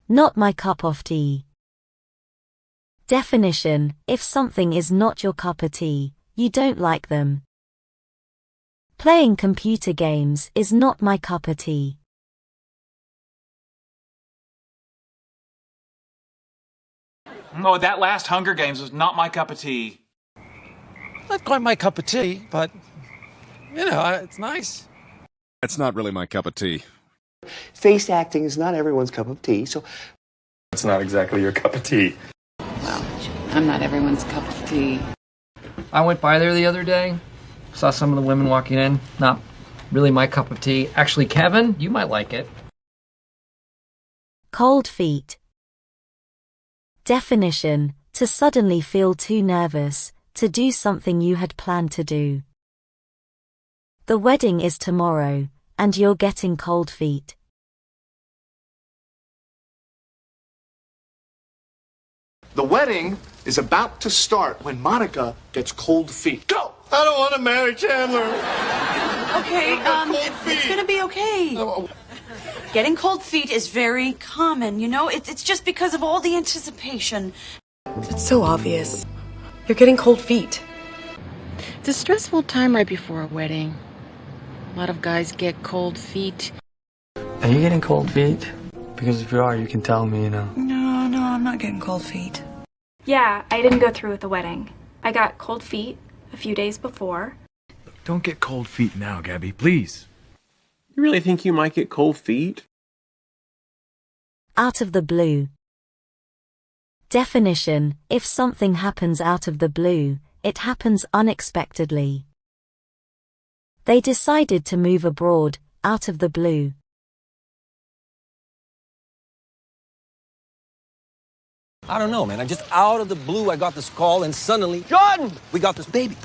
not my cup of tea. Definition: if something is not your cup of tea, you don't like them. Playing computer games is not my cup of tea. Oh, that last Hunger Games was not my cup of tea. Not quite my cup of tea, but, you know, it's nice. That's not really my cup of tea. Face acting is not everyone's cup of tea, so... It's not exactly your cup of tea. Well, I'm not everyone's cup of tea. I went by there the other day, saw some of the women walking in. Not really my cup of tea. Actually, Kevin, you might like it. Cold feet. Definition: to suddenly feel too nervous to do something you had planned to do. The wedding is tomorrow, and you're getting cold feet. The wedding is about to start when Monica gets cold feet. Go! I don't want to marry Chandler. Okay, it's gonna be okay. Getting cold feet is very common, you know? It's just because of all the anticipation. It's so obvious. You're getting cold feet. It's a stressful time right before a wedding. A lot of guys get cold feet. Are you getting cold feet? Because if you are, you can tell me, you know. No, I'm not getting cold feet. Yeah, I didn't go through with the wedding. I got cold feet a few days before. Don't get cold feet now, Gabby, please. You really think you might get cold feet? Out of the blue. Definition: if something happens out of the blue, it happens unexpectedly. They decided to move abroad, out of the blue. I don't know, man. I just out of the blue, I got this call, and suddenly, Jordan, we got this baby.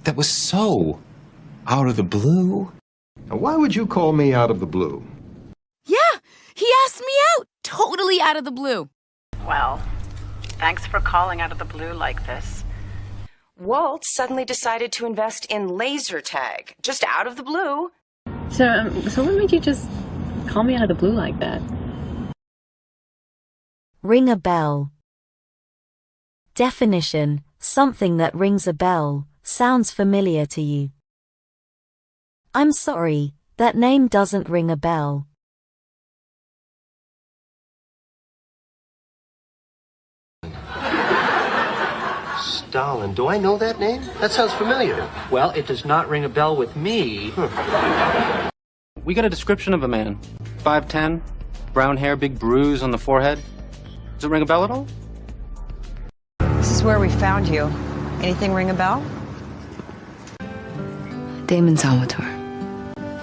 That was so out of the blue. Now, why would you call me out of the blue? Yeah, he asked me out, totally out of the blue. Well, thanks for calling out of the blue like this. Walt suddenly decided to invest in laser tag, just out of the blue. So what made you just call me out of the blue like that? Ring a bell. Definition: something that rings a bell, sounds familiar to you. I'm sorry, that name doesn't ring a bell. Stalin. Do I know that name? That sounds familiar. Well, it does not ring a bell with me. We got a description of a man. 5'10", brown hair, big bruise on the forehead. Does it ring a bell at all? This is where we found you. Anything ring a bell? Damon Salvatore.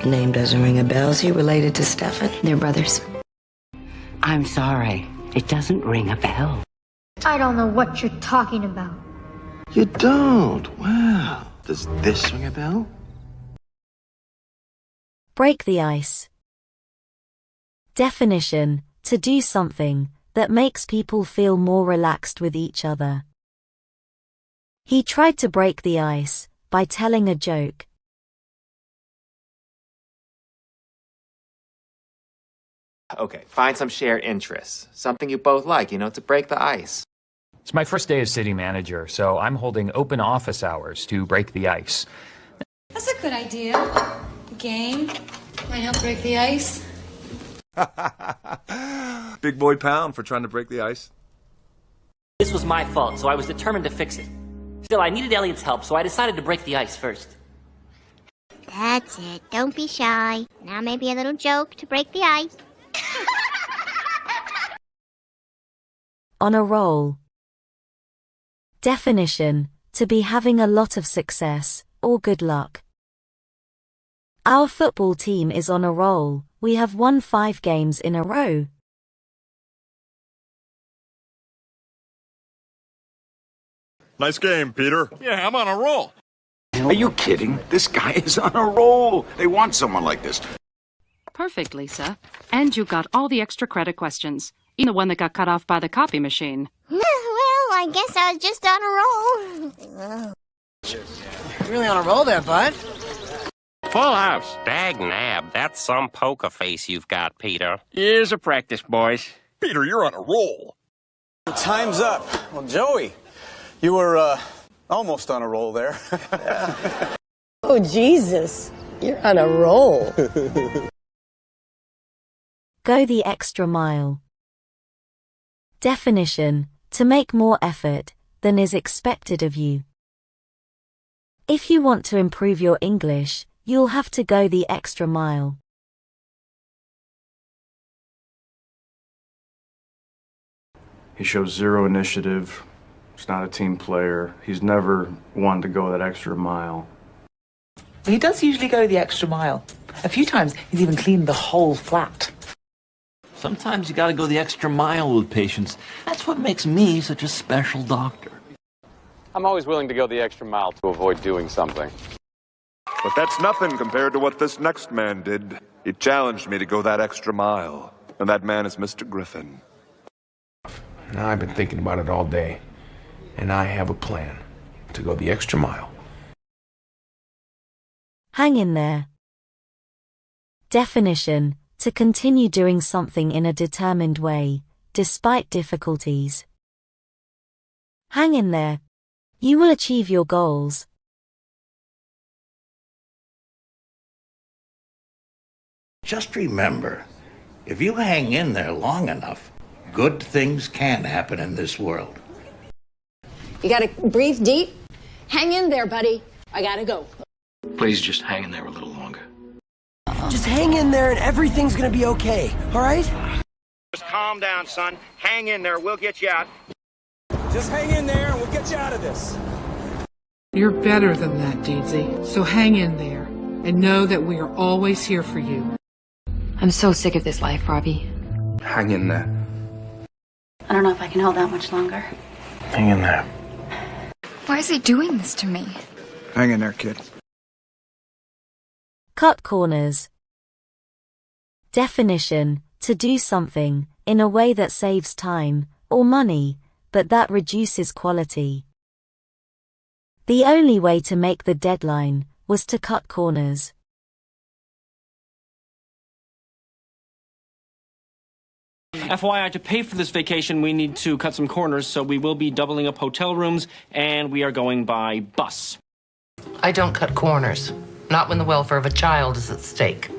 Name doesn't ring a bell. Is he related to Stefan? They're brothers. I'm sorry. It doesn't ring a bell. I don't know what you're talking about. You don't? Wow. Does this ring a bell? Break the ice. Definition: to do something that makes people feel more relaxed with each other. He tried to break the ice by telling a joke. Okay, find some shared interests. Something you both like, to break the ice. It's my first day as city manager, so I'm holding open office hours to break the ice. That's a good idea. Game. Might help break the ice. Big boy pound for trying to break the ice. This was my fault, so I was determined to fix it. Still, I needed Elliot's help, so I decided to break the ice first. That's it. Don't be shy. Now maybe a little joke to break the ice. On a roll. Definition: to be having a lot of success, or good luck. Our football team is on a roll. We have won 5 games in a row. Nice game, Peter. Yeah, I'm on a roll. Are you kidding? This guy is on a roll. They want someone like this. Perfect, Lisa. And you got all the extra credit questions. Even the one that got cut off by the copy machine. Well, I guess I was just on a roll. You're really on a roll there, bud. Full house. Dag nab, that's some poker face you've got, Peter. Years of practice, boys. Peter, you're on a roll. Time's up. Well, Joey, you were almost on a roll there. Oh, Jesus. You're on a roll. Go the extra mile. Definition: to make more effort than is expected of you. If you want to improve your English, you'll have to go the extra mile. He shows zero initiative. He's not a team player. He's never one to go that extra mile. He does usually go the extra mile. A few times he's even cleaned the whole flat. Sometimes you gotta go the extra mile with patients. That's what makes me such a special doctor. I'm always willing to go the extra mile to avoid doing something. But that's nothing compared to what this next man did. He challenged me to go that extra mile. And that man is Mr. Griffin. Now, I've been thinking about it all day, and I have a plan to go the extra mile. Hang in there. Definition: to continue doing something in a determined way, despite difficulties. Hang in there. You will achieve your goals. Just remember, if you hang in there long enough, good things can happen in this world. You gotta breathe deep. Hang in there, buddy. I gotta go. Please just hang in there a little longer. Just hang in there and everything's gonna be okay, all right? Just calm down, son. Hang in there. We'll get you out. Just hang in there and we'll get you out of this. You're better than that, Deedsy. So hang in there and know that we are always here for you. I'm so sick of this life, Robbie. Hang in there. I don't know if I can hold that much longer. Hang in there. Why is he doing this to me? Hang in there, kid. Cut corners. Definition: to do something in a way that saves time or money, but that reduces quality. The only way to make the deadline was to cut corners. FYI, to pay for this vacation, we need to cut some corners, so we will be doubling up hotel rooms, and we are going by bus. I don't cut corners. Not when the welfare of a child is at stake.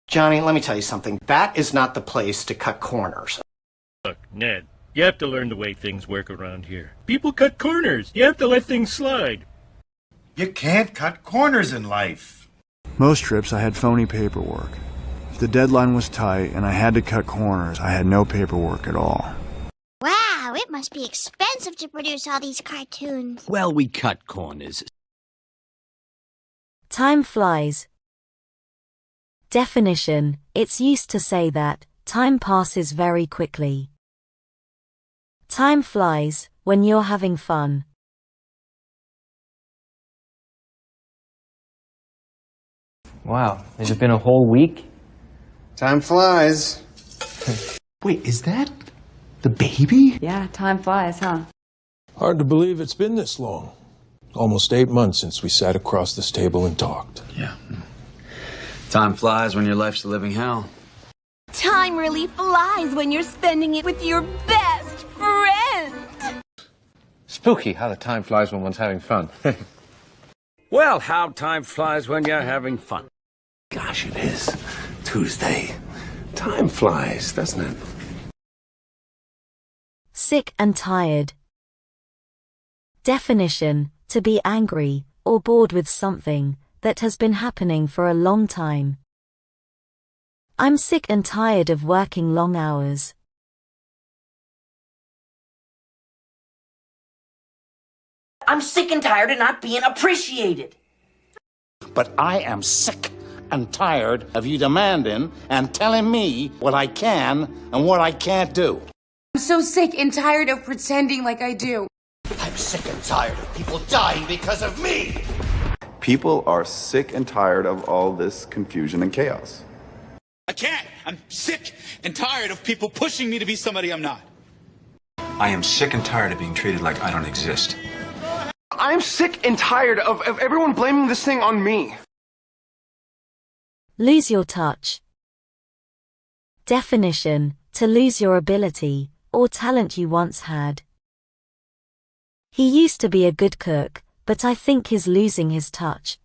Johnny, let me tell you something. That is not the place to cut corners. Look, Ned, you have to learn the way things work around here. People cut corners. You have to let things slide. You can't cut corners in life. Most trips I had phony paperwork. If the deadline was tight and I had to cut corners, I had no paperwork at all. Wow, it must be expensive to produce all these cartoons. Well, we cut corners. Time flies. Definition: it's used to say that time passes very quickly. Time flies when you're having fun. Wow, has it been a whole week? Time flies. Wait, is that the baby? Yeah, time flies, huh? Hard to believe it's been this long. Almost 8 months since we sat across this table and talked. Yeah. Time flies when your life's a living hell. Time really flies when you're spending it with your best friend. Spooky how the time flies when one's having fun. Well, how time flies when you're having fun. Gosh, it is Tuesday. Time flies, doesn't it? Sick and tired. Definition: to be angry or bored with something that has been happening for a long time. I'm sick and tired of working long hours. I'm sick and tired of not being appreciated. But I am sick and tired of you demanding and telling me what I can and what I can't do. I'm so sick and tired of pretending like I do. I'm sick and tired of people dying because of me. People are sick and tired of all this confusion and chaos. I can't. I'm sick and tired of people pushing me to be somebody I'm not. I am sick and tired of being treated like I don't exist. I'm sick and tired of everyone blaming this thing on me. Lose your touch. Definition: to lose your ability or talent you once had. He used to be a good cook, but I think he's losing his touch.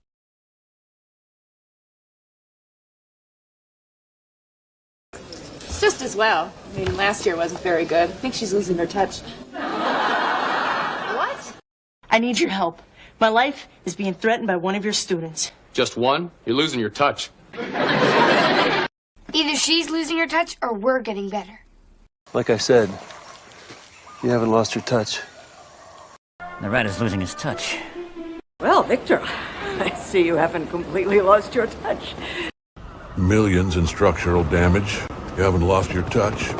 It's just as well. I mean, last year wasn't very good. I think she's losing her touch. What? I need your help. My life is being threatened by one of your students. Just one? You're losing your touch. Either she's losing her touch or we're getting better. Like I said, you haven't lost your touch. The rat is losing his touch. Well, Victor, I see you haven't completely lost your touch. Millions in structural damage. You haven't lost your touch,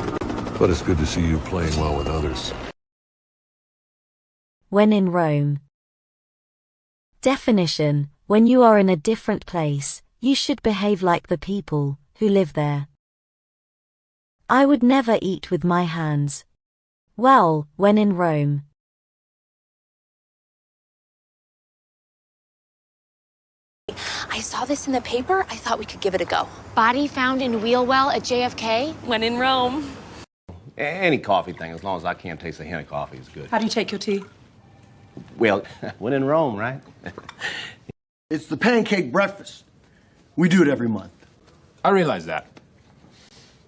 but it's good to see you playing well with others. When in Rome. Definition: when you are in a different place, you should behave like the people who live there. I would never eat with my hands. Well, when in Rome. I saw this in the paper. I thought we could give it a go. Body found in wheel well at JFK? When in Rome. Any coffee thing, as long as I can't taste a hint of coffee, is good. How do you take your tea? Well, when in Rome, right? It's the pancake breakfast. We do it every month. I realize that.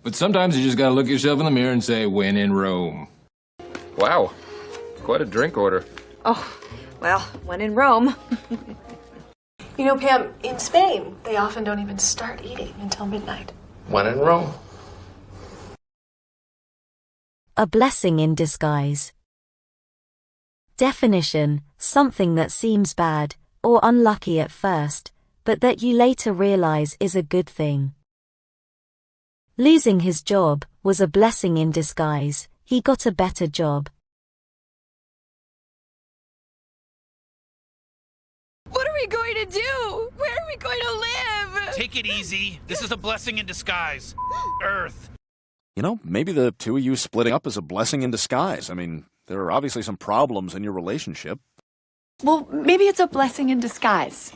But sometimes you just gotta look yourself in the mirror and say, when in Rome. Wow, quite a drink order. Oh, well, when in Rome. You know, Pam, in Spain, they often don't even start eating until midnight. When in Rome. A blessing in disguise. Definition: something that seems bad or unlucky at first, but that you later realize is a good thing. Losing his job was a blessing in disguise. He got a better job. What are we going to do? Where are we going to live? Take it easy. This is a blessing in disguise. Earth. You know, maybe the two of you splitting up is a blessing in disguise. I mean, there are obviously some problems in your relationship. Well, maybe it's a blessing in disguise.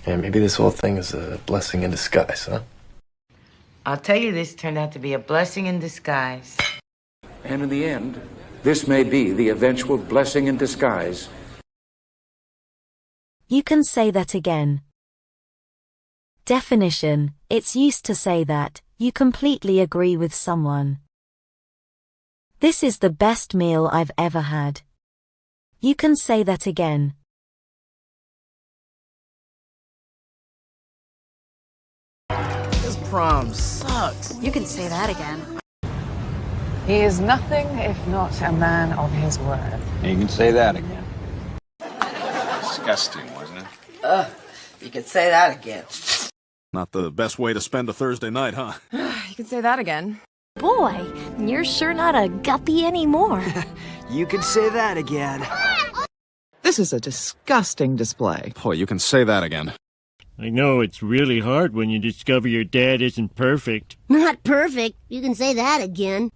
Yeah, maybe this whole thing is a blessing in disguise, huh? I'll tell you, this turned out to be a blessing in disguise. And in the end, this may be the eventual blessing in disguise. You can say that again. Definition: it's used to say that you completely agree with someone. This is the best meal I've ever had. You can say that again. This prom sucks. You can say that again. He is nothing if not a man of his word. You can say that again. Disgusting, wasn't it? You can say that again. Not the best way to spend a Thursday night, huh? You can say that again. Boy, you're sure not a guppy anymore. You can say that again. This is a disgusting display. Boy, you can say that again. I know it's really hard when you discover your dad isn't perfect. Not perfect. You can say that again.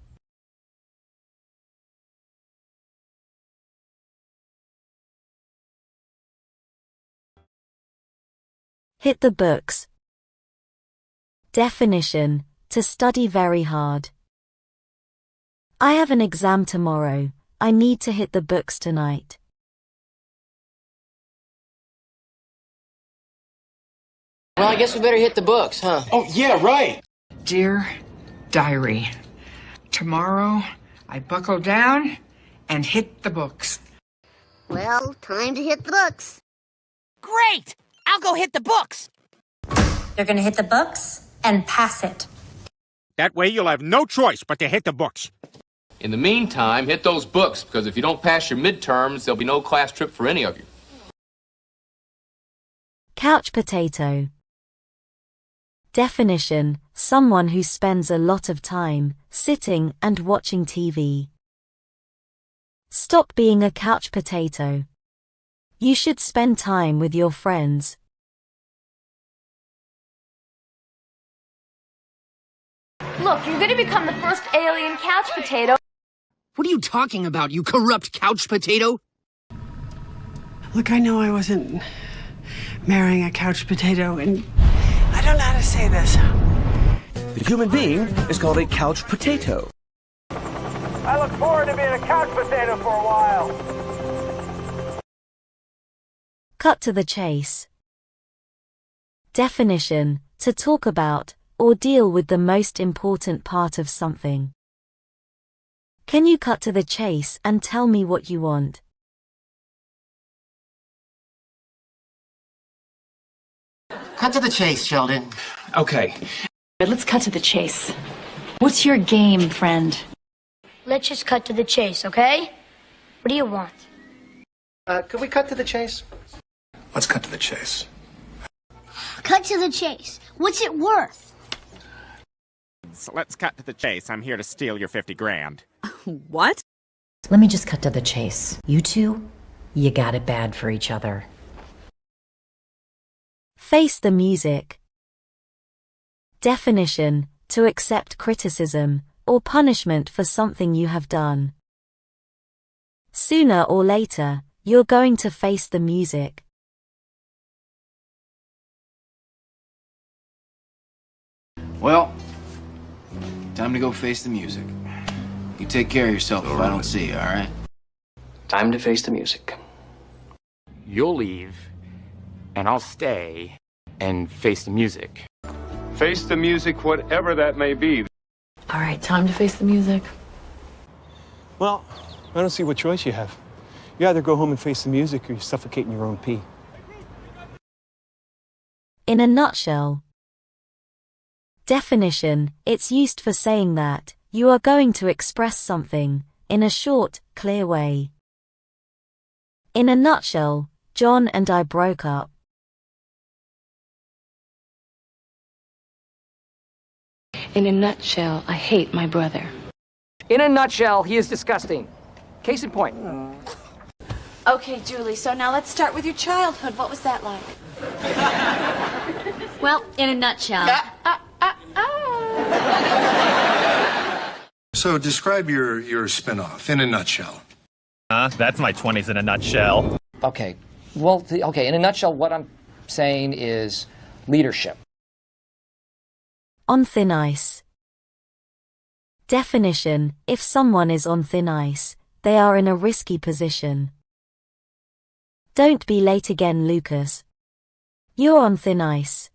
Hit the books. Definition: to study very hard. I have an exam tomorrow. I need to hit the books tonight. Well, I guess we better hit the books, huh? Oh, yeah, right. Dear Diary, tomorrow I buckle down and hit the books. Well, time to hit the books. Great! I'll go hit the books. You're gonna hit the books and pass it. That way you'll have no choice but to hit the books. In the meantime, hit those books, because if you don't pass your midterms, there'll be no class trip for any of you. Couch potato. Definition: someone who spends a lot of time sitting and watching TV. Stop being a couch potato. You should spend time with your friends. Look, you're gonna become the first alien couch potato. What are you talking about, you corrupt couch potato? Look, I know I wasn't marrying a couch potato, and I don't know how to say this. A human being is called a couch potato. I look forward to being a couch potato for a while. Cut to the chase. Definition: to talk about or deal with the most important part of something. Can you cut to the chase and tell me what you want? Cut to the chase, Sheldon. Okay. Let's cut to the chase. What's your game, friend? Let's just cut to the chase, okay? What do you want? Could we cut to the chase? Let's cut to the chase. Cut to the chase. What's it worth? So let's cut to the chase. I'm here to steal your 50 grand. What? Let me just cut to the chase. You two, you got it bad for each other. Face the music. Definition: to accept criticism or punishment for something you have done. Sooner or later, you're going to face the music. Well, time to go face the music. You take care of yourself if I don't see you, all right? Time to face the music. You'll leave, and I'll stay and face the music. Face the music, whatever that may be. All right, time to face the music. Well, I don't see what choice you have. You either go home and face the music or you suffocate in your own pee. In a nutshell. Definition: it's used for saying that you are going to express something in a short, clear way. In a nutshell, John and I broke up. In a nutshell, I hate my brother. In a nutshell, he is disgusting. Case in point. Okay, Julie, so now let's start with your childhood. What was that like? Well, in a nutshell. So describe your spin-off in a nutshell. That's my 20s in a nutshell. Okay. Well, okay, in a nutshell, what I'm saying is leadership. On thin ice. Definition: if someone is on thin ice, they are in a risky position. Don't be late again, Lucas. You're on thin ice.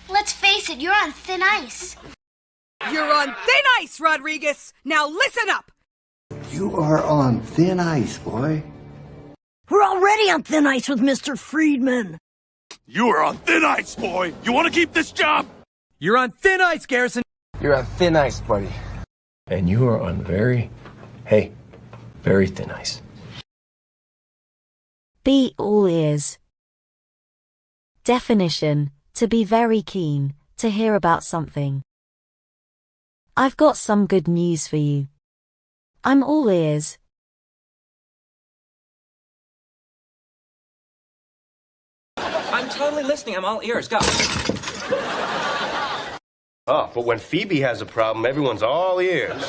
Let's face it, you're on thin ice. You're on thin ice, Rodriguez. Now listen up. You are on thin ice, boy. We're already on thin ice with Mr. Friedman. You are on thin ice, boy. You want to keep this job? You're on thin ice, Garrison. You're on thin ice, buddy. And you are on very thin ice. Be all ears. Definition: to be very keen to hear about something. I've got some good news for you. I'm all ears. I'm totally listening. I'm all ears. Go. Oh, but when Phoebe has a problem, everyone's all ears.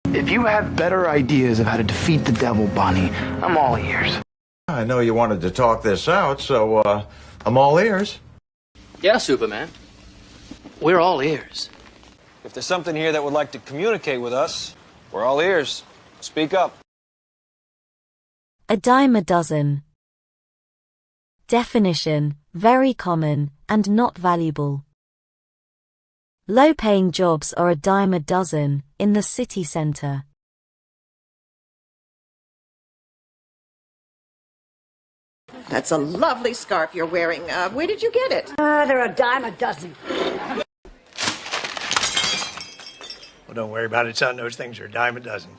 If you have better ideas of how to defeat the devil, Bonnie, I'm all ears. I know you wanted to talk this out, so I'm all ears. Yeah, Superman. We're all ears. If there's something here that would like to communicate with us, we're all ears. Speak up. A dime a dozen. Definition: very common and not valuable. Low-paying jobs are a dime a dozen in the city center. That's a lovely scarf you're wearing. Where did you get it? They're a dime a dozen. Well, don't worry about it, son. Those things are a dime a dozen.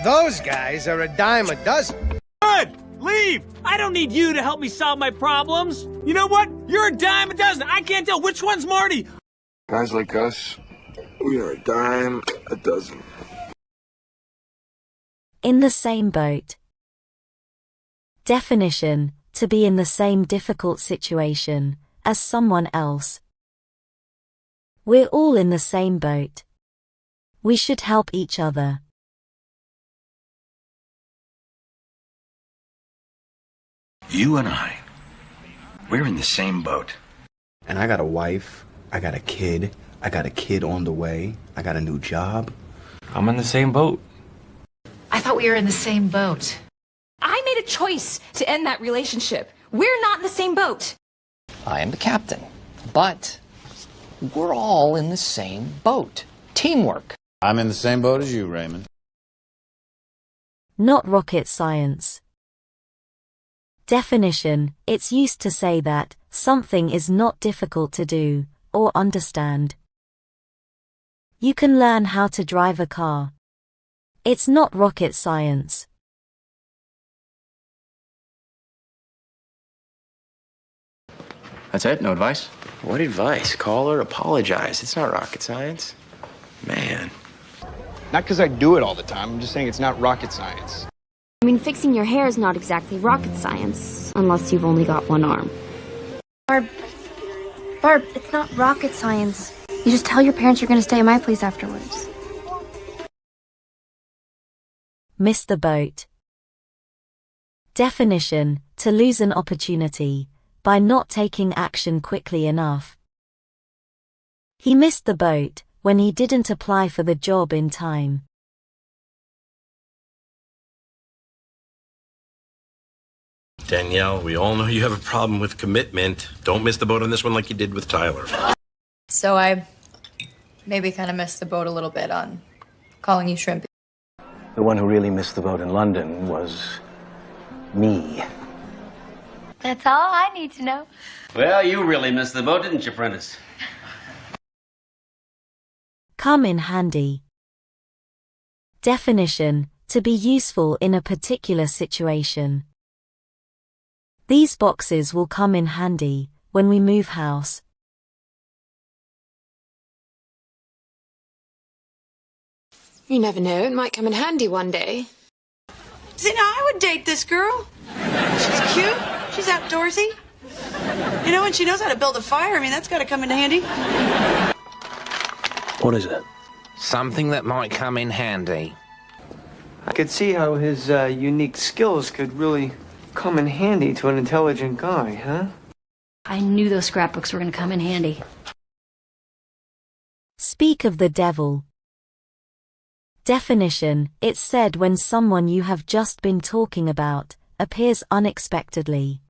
Those guys are a dime a dozen. Good! Leave! I don't need you to help me solve my problems. You know what? You're a dime a dozen. I can't tell which one's Marty. Guys like us, we are a dime a dozen. In the same boat. Definition: to be in the same difficult situation as someone else. We're all in the same boat. We should help each other. You and I, We're in the same boat. And I got a wife, I got a kid on the way, I got a new job. I'm in the same boat. I thought we were in the same boat. I made a choice to end that relationship. We're not in the same boat. I am the captain, but we're all in the same boat. Teamwork. I'm in the same boat as you, Raymond. Not rocket science. Definition: it's used to say that something is not difficult to do or understand. You can learn how to drive a car. It's not rocket science. That's it? No advice? What advice? Call her, apologize. It's not rocket science. Man. Not because I do it all the time. I'm just saying it's not rocket science. I mean, fixing your hair is not exactly rocket science, unless you've only got one arm. Barb, it's not rocket science. You just tell your parents you're going to stay at my place afterwards. Miss the boat. Definition: to lose an opportunity by not taking action quickly enough. He missed the boat when he didn't apply for the job in time. Danielle, we all know you have a problem with commitment. Don't miss the boat on this one like you did with Tyler. So I maybe kind of missed the boat a little bit on calling you shrimpy. The one who really missed the boat in London was me. That's all I need to know. Well, you really missed the boat, didn't you, Prentice? Come in handy. Definition: to be useful in a particular situation. These boxes will come in handy when we move house. You never know, it might come in handy one day. See, now I would date this girl. She's cute. She's outdoorsy. You know, and she knows how to build a fire. I mean, that's got to come in handy. What is it? Something that might come in handy. I could see how his unique skills could really come in handy to an intelligent guy, huh? I knew those scrapbooks were going to come in handy. Speak of the devil. Definition: it's said when someone you have just been talking about appears unexpectedly.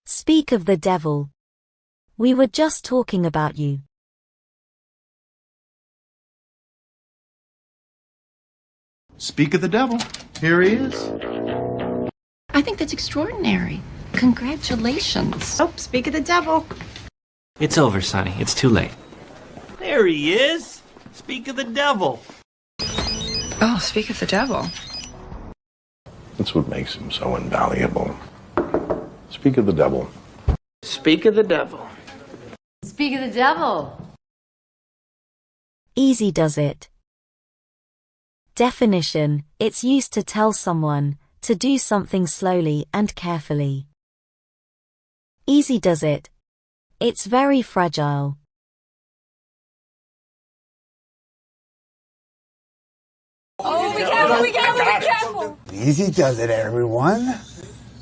Speak of the devil. We were just talking about you. Speak of the devil. Here he is. I think that's extraordinary. Congratulations. Oh, speak of the devil. It's over, Sonny. It's too late. There he is. Speak of the devil. Oh, speak of the devil. That's what makes him so invaluable. Speak of the devil. Speak of the devil. Speak of the devil. Easy does it. Definition: it's used to tell someone to do something slowly and carefully. Easy does it. It's very fragile. Oh, be careful, be careful, be careful. Easy does it, everyone.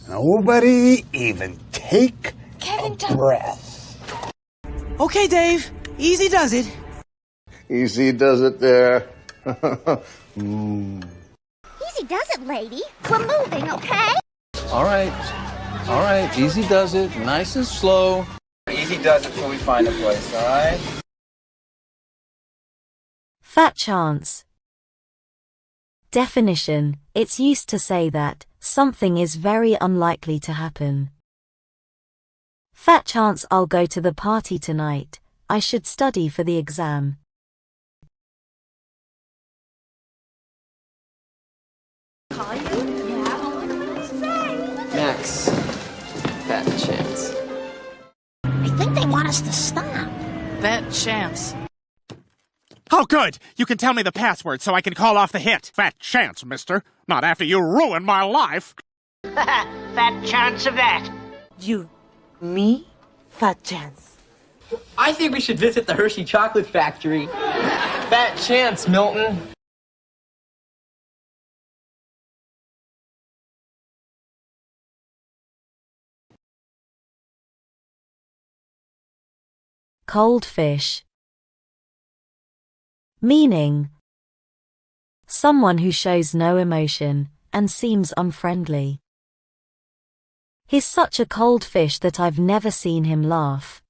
Nobody even take a breath. Okay, Dave. Easy does it. Easy does it there. Easy does it, lady. We're moving, okay? All right. All right. Easy does it. Nice and slow. Easy does it till we find a place, all right? Fat chance. Definition: it's used to say that something is very unlikely to happen. Fat chance I'll go to the party tonight. I should study for the exam. Max. Fat chance. I think they want us to stop. Fat chance. Oh, good. You can tell me the password so I can call off the hit. Fat chance, mister. Not after you ruined my life. Fat chance of that. You, me, fat chance. I think we should visit the Hershey Chocolate Factory. Fat chance, Milton. Cold fish. Meaning, someone who shows no emotion and seems unfriendly. He's such a cold fish that I've never seen him laugh.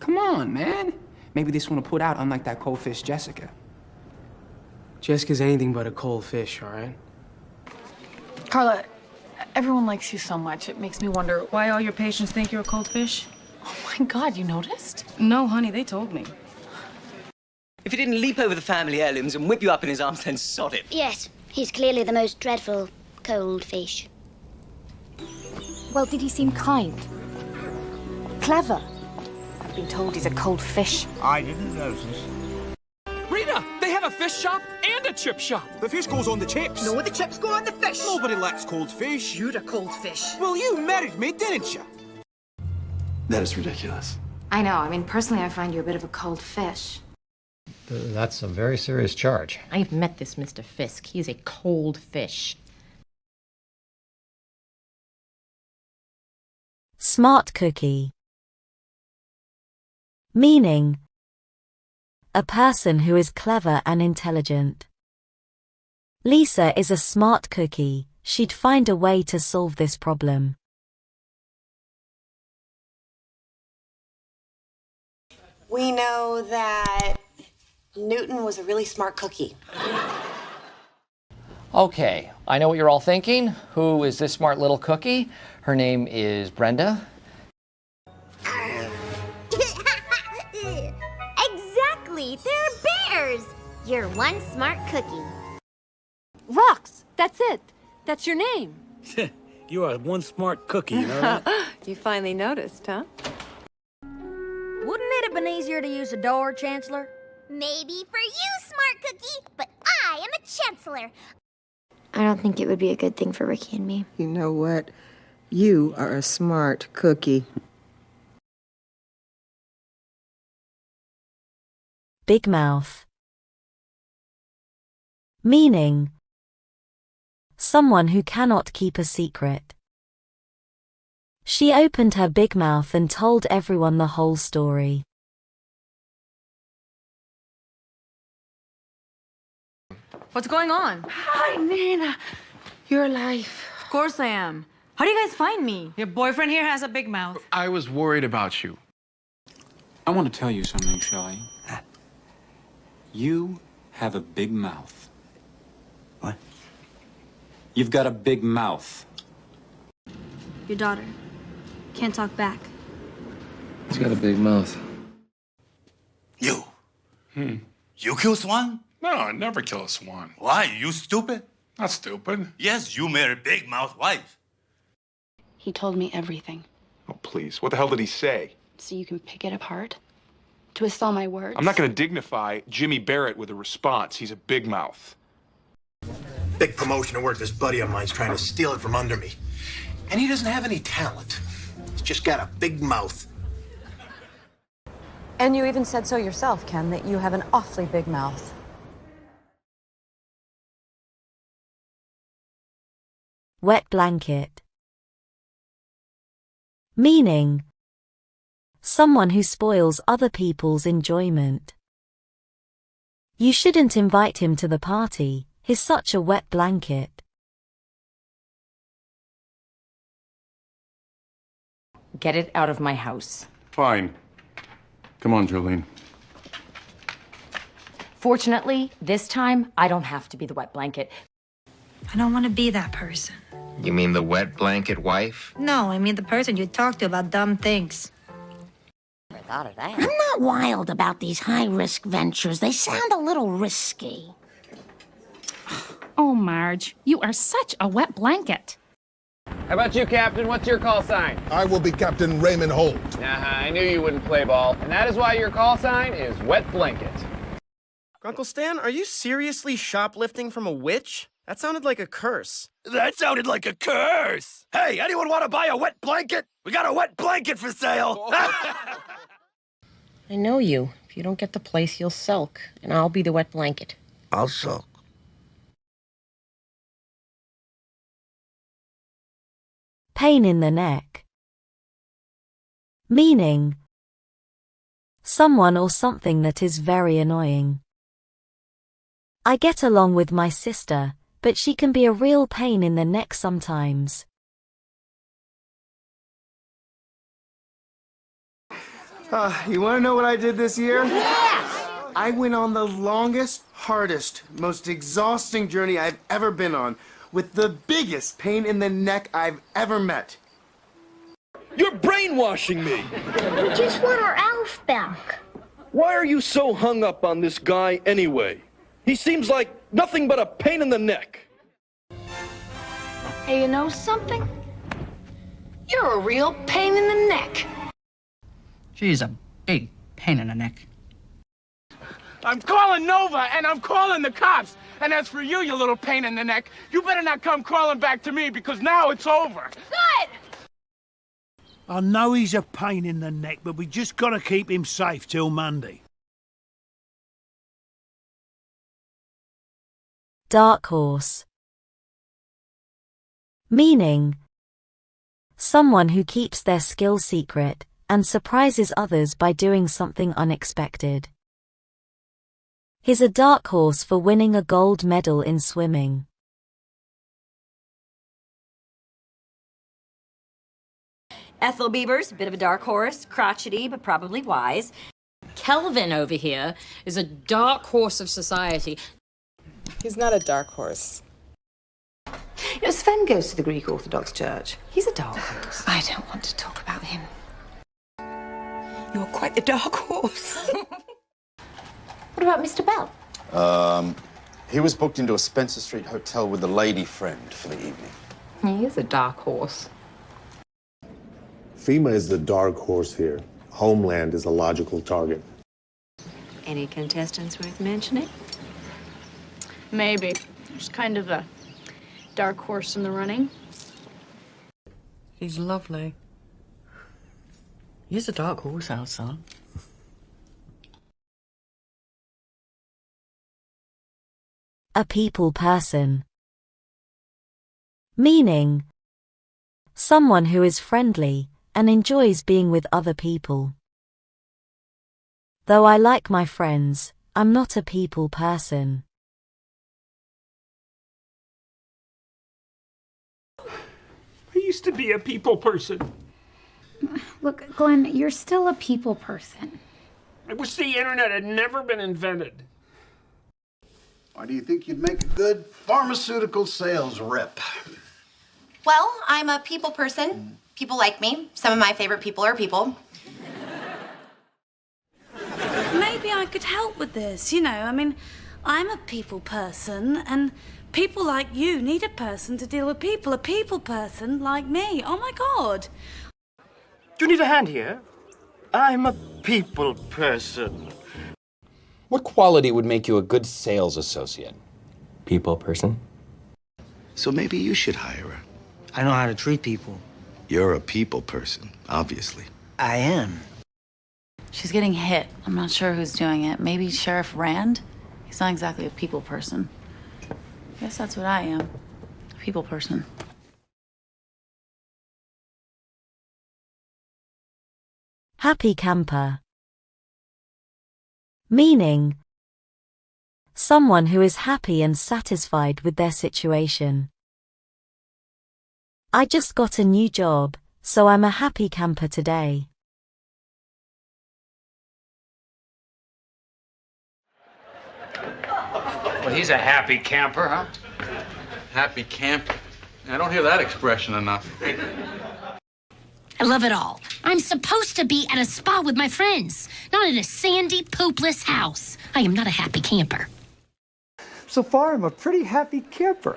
Come on, man. Maybe this one will put out, unlike that cold fish Jessica. Jessica's anything but a cold fish, all right? Carla, everyone likes you so much. It makes me wonder why all your patients think you're a cold fish. Oh my God, you noticed? No, honey, they told me. If he didn't leap over the family heirlooms and whip you up in his arms, then sod it. Yes, he's clearly the most dreadful cold fish. Well, did he seem kind? Clever? I've been told he's a cold fish. I didn't notice. Rita, they have a fish shop and a chip shop. The fish goes on the chips. No, the chips go on the fish. Nobody likes cold fish. You're a cold fish. Well, you married me, didn't you? That is ridiculous. I know. I mean, personally, I find you a bit of a cold fish. That's a very serious charge. I've met this Mr. Fisk. He is a cold fish. Smart cookie. Meaning, a person who is clever and intelligent. Lisa is a smart cookie. She'd find a way to solve this problem. We know that Newton was a really smart cookie. Okay, I know what you're all thinking. Who is this smart little cookie? Her name is Brenda. Exactly! They're bears! You're one smart cookie. Rox, that's it. That's your name. You are one smart cookie, you know that? You finally noticed, huh? Wouldn't it have been easier to use a door, Chancellor? Maybe for you, smart cookie, but I am a chancellor. I don't think it would be a good thing for Ricky and me. You know what? You are a smart cookie. Big mouth. Meaning, someone who cannot keep a secret. She opened her big mouth and told everyone the whole story. What's going on? Hi, Nana. You're alive. Of course I am. How do you guys find me? Your boyfriend here has a big mouth. I was worried about you. I want to tell you something, Shelley. You have a big mouth. What? You've got a big mouth. Your daughter. Can't talk back. He's got a big mouth. You. You kill swan? No, I never kill a swan. Why? You stupid? Not stupid. Yes, you married big mouth wife. He told me everything, Oh, please. What the hell did he say? so you can pick it apart, twist all my words. I'm not going to dignify Jimmy Barrett with a response. He's a big mouth. Big promotion of work. This buddy of mine's trying to steal it from under me. And he doesn't have any talent. He's just got a big mouth. And you even said so yourself, Ken, that you have an awfully big mouth. Wet blanket. Meaning, someone who spoils other people's enjoyment. You shouldn't invite him to the party. He's such a wet blanket. Get it out of my house. Fine. Come on, Jolene. Fortunately, this time, I don't have to be the wet blanket. I don't want to be that person. You mean the wet blanket wife? No, I mean the person you talk to about dumb things. I'm not wild about these high-risk ventures. They sound a little risky. Oh, Marge, you are such a wet blanket. How about you, Captain? What's your call sign? I will be Captain Raymond Holt. I knew you wouldn't play ball. And that is why your call sign is Wet Blanket. Uncle Stan, are you seriously shoplifting from a witch? That sounded like a curse. That sounded like a curse. Hey, anyone want to buy a wet blanket? We got a wet blanket for sale. I know you. If you don't get the place, you'll sulk. And I'll be the wet blanket. I'll sulk. pain in the neck. Meaning, someone or something that is very annoying. I get along with my sister, but she can be a real pain in the neck sometimes. You want to know what I did this year? Yes! I went on the longest, hardest, most exhausting journey I've ever been on, with the biggest pain in the neck I've ever met. You're brainwashing me! We just want our Alf back. Why are you so hung up on this guy anyway? He seems like nothing but a pain in the neck. Hey, you know something? You're a real pain in the neck. She's a big pain in the neck. I'm calling Nova, and I'm calling the cops. And as for you, you little pain in the neck, you better not come crawling back to me, because now it's over. Good! I know he's a pain in the neck, but we just gotta keep him safe till Monday. Dark horse. Meaning, someone who keeps their skill secret and surprises others by doing something unexpected. He's a dark horse for winning a gold medal in swimming. Ethel Beaver's a bit of a dark horse, crotchety, but probably wise. Kelvin over here is a dark horse of society. He's not a dark horse. You know, Sven goes to the Greek Orthodox Church. He's a dark horse. I don't want to talk about him. You're quite the dark horse. What about Mr. Bell? He was booked into a Spencer Street hotel with a lady friend for the evening. He is a dark horse. FEMA is the dark horse here. Homeland is a logical target. Any contestants worth mentioning? Maybe. There's kind of a dark horse in the running. He's lovely. He's a dark horse, our son. A people person. Meaning, someone who is friendly and enjoys being with other people. Though I like my friends, I'm not a people person. I used to be a people person. Look, Glenn, you're still a people person. I wish the internet had never been invented. Why do you think you'd make a good pharmaceutical sales rep? Well, I'm a people person. People like me. Some of my favorite people are people. Maybe I could help with this, you know. I mean, I'm a people person, and people like you need a person to deal with people. A people person like me. Oh, my God. Do you need a hand here? I'm a people person. What quality would make you a good sales associate? People person. So maybe you should hire her. I know how to treat people. You're a people person, obviously. I am. She's getting hit. I'm not sure who's doing it. Maybe Sheriff Rand? He's not exactly a people person. I guess that's what I am. A people person. Happy camper. Meaning, someone who is happy and satisfied with their situation. I just got a new job, so I'm a happy camper today. Well, he's a happy camper, huh? Happy camper. I don't hear that expression enough. I love it all. I'm supposed to be at a spa with my friends, not in a sandy, poopless house. I am not a happy camper. So far, I'm a pretty happy camper.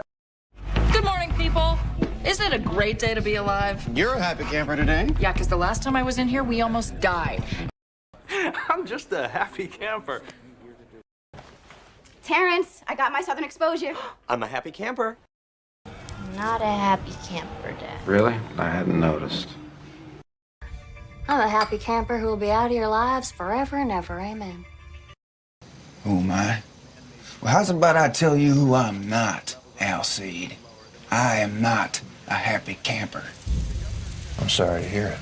Good morning, people. Isn't it a great day to be alive? You're a happy camper today. Yeah, because the last time I was in here, we almost died. I'm just a happy camper. Terrence, I got my southern exposure. I'm a happy camper. Not a happy camper, Dad. Really? I hadn't noticed. I'm a happy camper who will be out of your lives forever and ever. Amen. Oh, my. Well, how's about I tell you who I'm not, Alcide? I am not a happy camper. I'm sorry to hear it.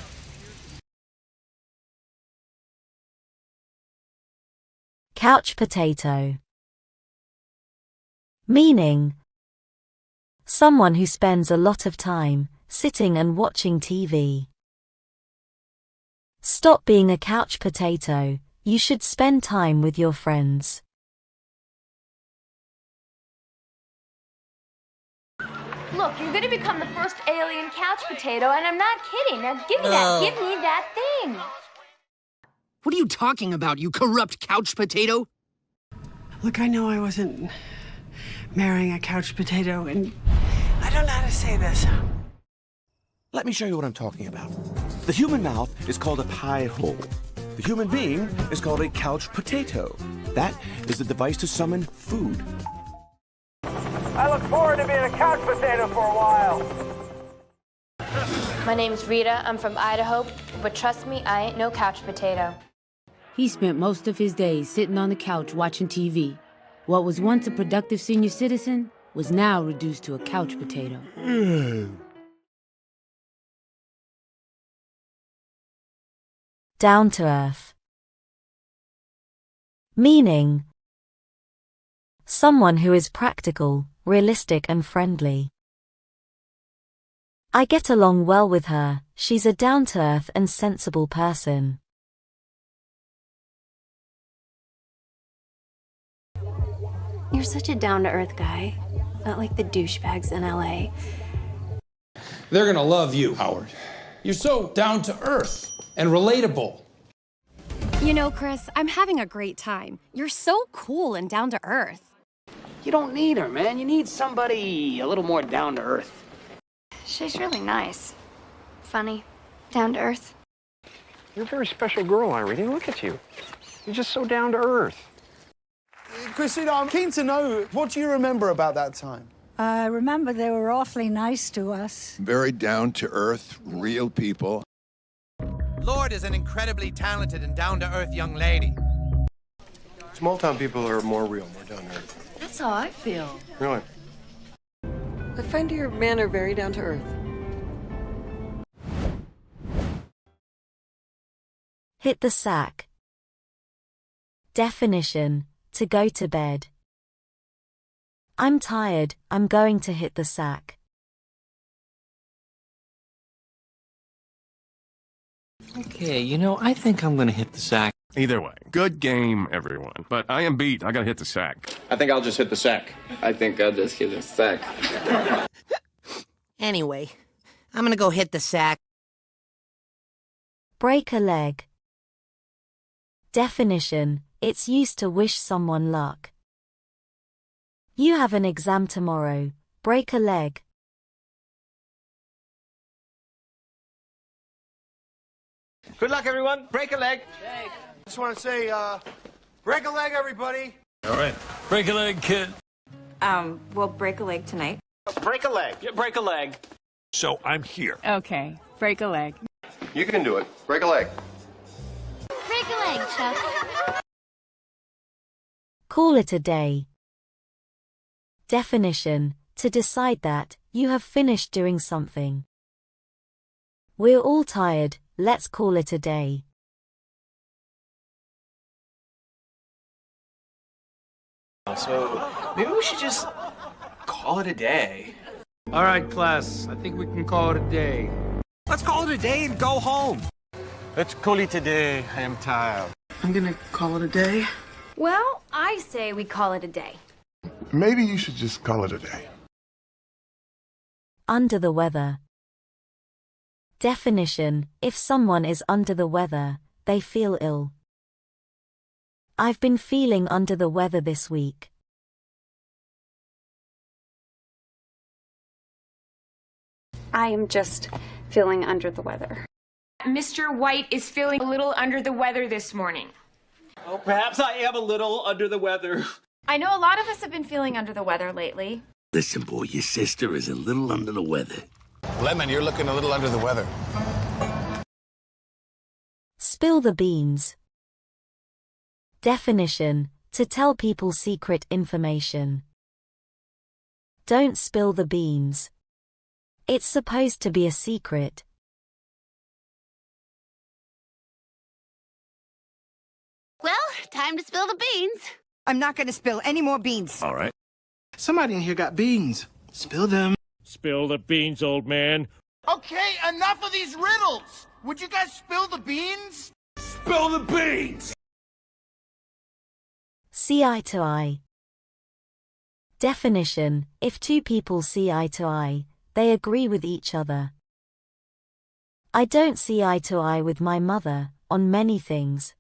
Couch potato. Meaning: someone who spends a lot of time sitting and watching TV. Stop being a couch potato. You should spend time with your friends. Look, you're gonna become the first alien couch potato, and I'm not kidding. Now give me that. Give me that thing. What are you talking about, you corrupt couch potato? Look, I know I wasn't marrying a couch potato, and I don't know how to say this. Let me show you what I'm talking about. The human mouth is called a pie hole. The human being is called a couch potato. That is the device to summon food. I look forward to being a couch potato for a while. My name's Rita. I'm from Idaho, but trust me, I ain't no couch potato. He spent most of his days sitting on the couch watching TV. What was once a productive senior citizen was now reduced to a couch potato. Down to earth. Meaning: someone who is practical, realistic and friendly. I get along well with her. She's a down-to-earth and sensible person. You're such a down-to-earth guy. Not like the douchebags in LA. They're gonna love you, Howard. You're so down to earth and relatable. You know, Chris, I'm having a great time. You're so cool and down to earth. You don't need her, man. You need somebody a little more down to earth. She's really nice. Funny. Down to earth. You're a very special girl, Irene. Look at you. You're just so down to earth. Christina, I'm keen to know, what do you remember about that time? I remember they were awfully nice to us. Very down-to-earth, real people. Lord is an incredibly talented and down-to-earth young lady. Small-town people are more real, more down-to-earth. That's how I feel. Really? I find your manner very down to earth. Hit the sack. Definition: to go to bed. I'm tired, I'm going to hit the sack. Okay, you know, I think I'm gonna hit the sack. Either way, good game, everyone. But I am beat. I gotta hit the sack. I think I'll just hit the sack. I think I'll just hit the sack. Anyway, I'm gonna go hit the sack. Break a leg. Definition: it's used to wish someone luck. You have an exam tomorrow. Break a leg. Good luck, everyone. Break a leg. Just want to say, break a leg, everybody. All right. Break a leg, kid. We'll break a leg tonight. Break a leg. Yeah, break a leg. So I'm here. Okay, break a leg. You can do it. Break a leg. Break a leg, Chuck. Call it a day. Definition: to decide that you have finished doing something. We're all tired, let's call it a day. So, maybe we should just call it a day. All right, class. I think we can call it a day. Let's call it a day and go home. Let's call it a day. I am tired. I'm gonna call it a day. Well, I say we call it a day. Maybe you should just call it a day. Under the weather. Definition: if someone is under the weather, they feel ill. I've been feeling under the weather this week. I am just feeling under the weather. Mr. White is feeling a little under the weather this morning. Oh, perhaps I am a little under the weather. I know a lot of us have been feeling under the weather lately. Listen, boy, your sister is a little under the weather. Lemon, you're looking a little under the weather. Spill the beans. Definition: to tell people secret information. Don't spill the beans. It's supposed to be a secret. time to spill the beans. I'm not gonna spill any more beans. All right. Somebody in here got beans. Spill them. Spill the beans, old man. Okay, enough of these riddles. Would you guys spill the beans? Spill the beans! See eye to eye. Definition: if two people see eye to eye, they agree with each other. I don't see eye to eye with my mother on many things.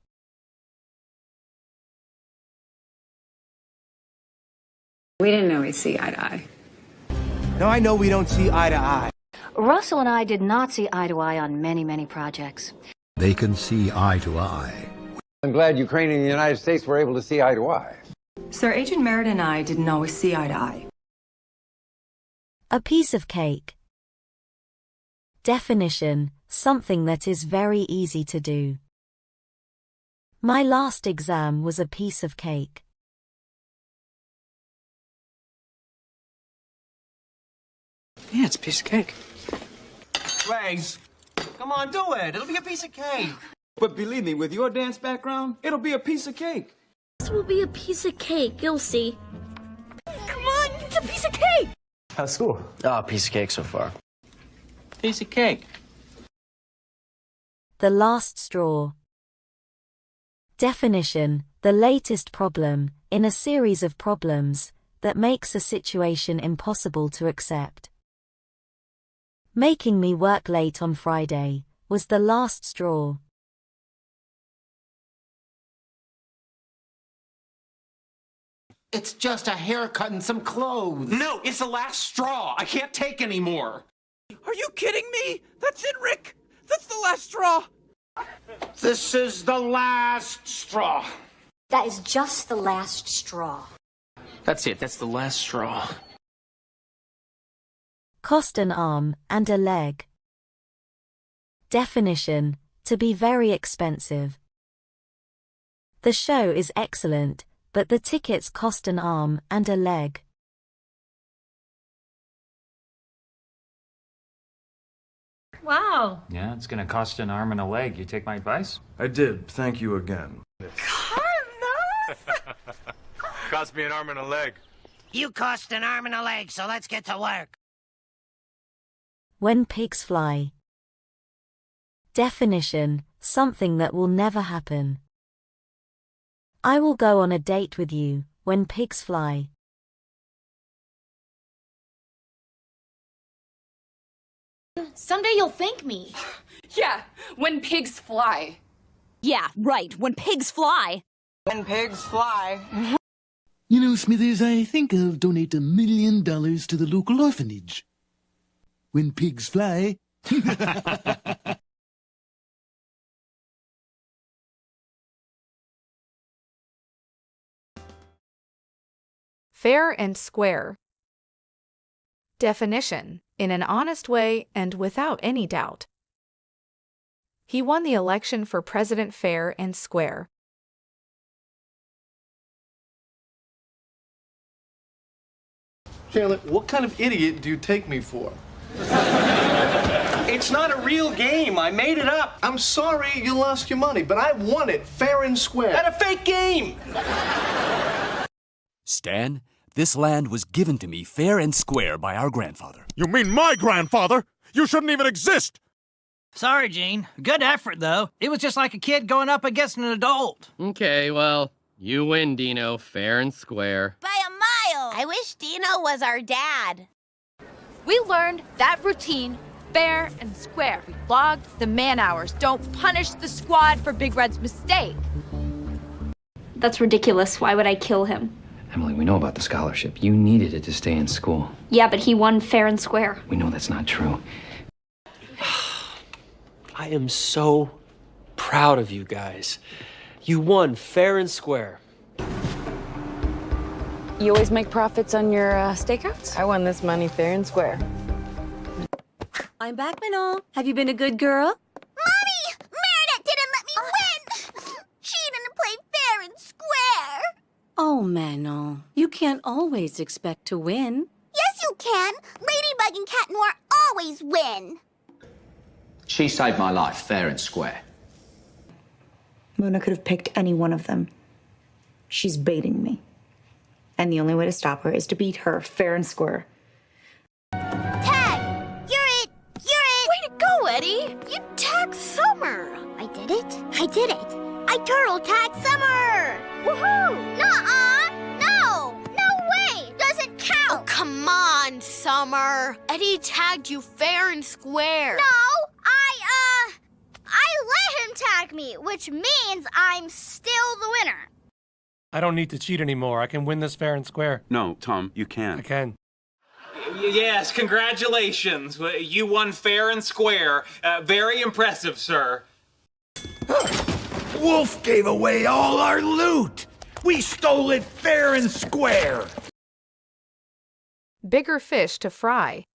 We didn't know we'd see eye to eye. Now I know we don't see eye to eye. Russell and I did not see eye to eye on many, many projects. They can see eye to eye. I'm glad Ukraine and the United States were able to see eye to eye. Sir, Agent Merritt and I didn't always see eye to eye. A piece of cake. Definition: something that is very easy to do. My last exam was a piece of cake. Yeah, it's a piece of cake. Legs, come on, do it. It'll be a piece of cake. But believe me, with your dance background, it'll be a piece of cake. This will be a piece of cake, you'll see. Come on, it's a piece of cake! How's school? Oh, piece of cake so far. Piece of cake. The last straw. Definition: the latest problem in a series of problems that makes a situation impossible to accept. Making me work late on Friday was the last straw. It's just a haircut and some clothes. No, it's the last straw. I can't take any more. Are you kidding me? That's it, Rick. That's the last straw. This is the last straw. That is just the last straw. That's it. That's the last straw. Cost an arm and a leg. Definition: to be very expensive. The show is excellent, but the tickets cost an arm and a leg. Wow. Yeah, it's gonna cost an arm and a leg. You take my advice? I did. Thank you again. Cost me an arm and a leg. You cost an arm and a leg, so let's get to work. When pigs fly. Definition: something that will never happen. I will go on a date with you when pigs fly. Someday you'll thank me. Yeah, when pigs fly. Yeah, right, when pigs fly. When pigs fly. You know, Smithers, I think I'll donate $1 million to the local orphanage. When pigs fly. Fair and square. Definition: in an honest way and without any doubt. He won the election for president fair and square. Charlotte, what kind of idiot do you take me for? It's not a real game. I made it up. I'm sorry you lost your money, but I won it fair and square. At a fake game. Stan, this land was given to me fair and square by our grandfather. You mean my grandfather? You shouldn't even exist! Sorry, Gene. Good effort, though. It was just like a kid going up against an adult. Okay, well, you win, Dino, fair and square. By a mile! I wish Dino was our dad. We learned that routine, fair and square. We logged the man hours. Don't punish the squad for Big Red's mistake. That's ridiculous. Why would I kill him? Emily, we know about the scholarship. You needed it to stay in school. Yeah, but he won fair and square. We know that's not true. I am so proud of you guys. You won fair and square. You always make profits on your stakeouts? I won this money fair and square. I'm back, Manon. Have you been a good girl? Mommy! Meredith didn't let me win! She didn't play fair and square. Oh, Manon. You can't always expect to win. Yes, you can. Ladybug and Cat Noir always win. She saved my life, fair and square. Mona could have picked any one of them. She's baiting me. And the only way to stop her is to beat her fair and square. Tag! You're it! You're it! Way to go, Eddie! You tagged Summer! I did it? I did it! I turtle tagged Summer! Woohoo! Nuh-uh! No! No way! Doesn't count! Oh, come on, Summer. Eddie tagged you fair and square. No! I let him tag me, which means I'm still the winner. I don't need to cheat anymore. I can win this fair and square. No, Tom, you can. I can. Yes, congratulations. You won fair and square. Very impressive, sir. Wolf gave away all our loot. We stole it fair and square. Bigger fish to fry.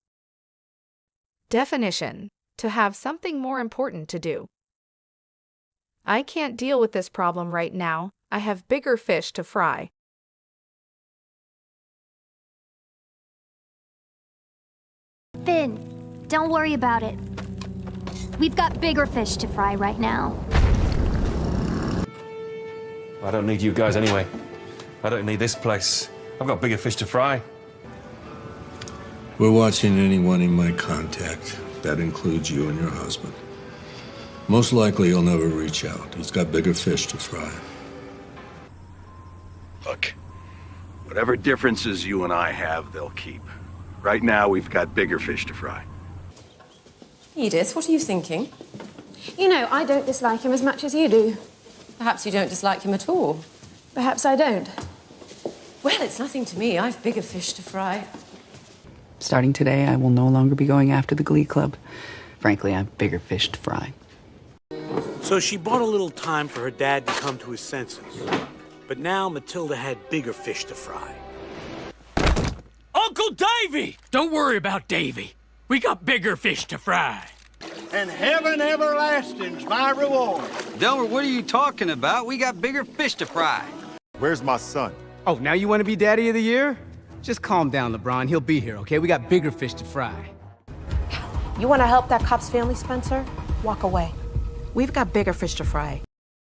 Definition: to have something more important to do. I can't deal with this problem right now. I have bigger fish to fry. Finn, don't worry about it. We've got bigger fish to fry right now. I don't need you guys anyway. I don't need this place. I've got bigger fish to fry. We're watching anyone in my contact. That includes you and your husband. Most likely he'll never reach out. He's got bigger fish to fry. Look, whatever differences you and I have, they'll keep. Right now, we've got bigger fish to fry. Edith, what are you thinking? You know, I don't dislike him as much as you do. Perhaps you don't dislike him at all. Perhaps I don't. Well, it's nothing to me. I've bigger fish to fry. Starting today, I will no longer be going after the Glee Club. Frankly, I have bigger fish to fry. So she bought a little time for her dad to come to his senses. But now Matilda had bigger fish to fry. Uncle Davy! Don't worry about Davy. We got bigger fish to fry. And heaven everlasting's my reward. Delbert, what are you talking about? We got bigger fish to fry. Where's my son? Oh, now you want to be Daddy of the Year? Just calm down, LeBron. He'll be here, okay? We got bigger fish to fry. You want to help that cop's family, Spencer? Walk away. We've got bigger fish to fry.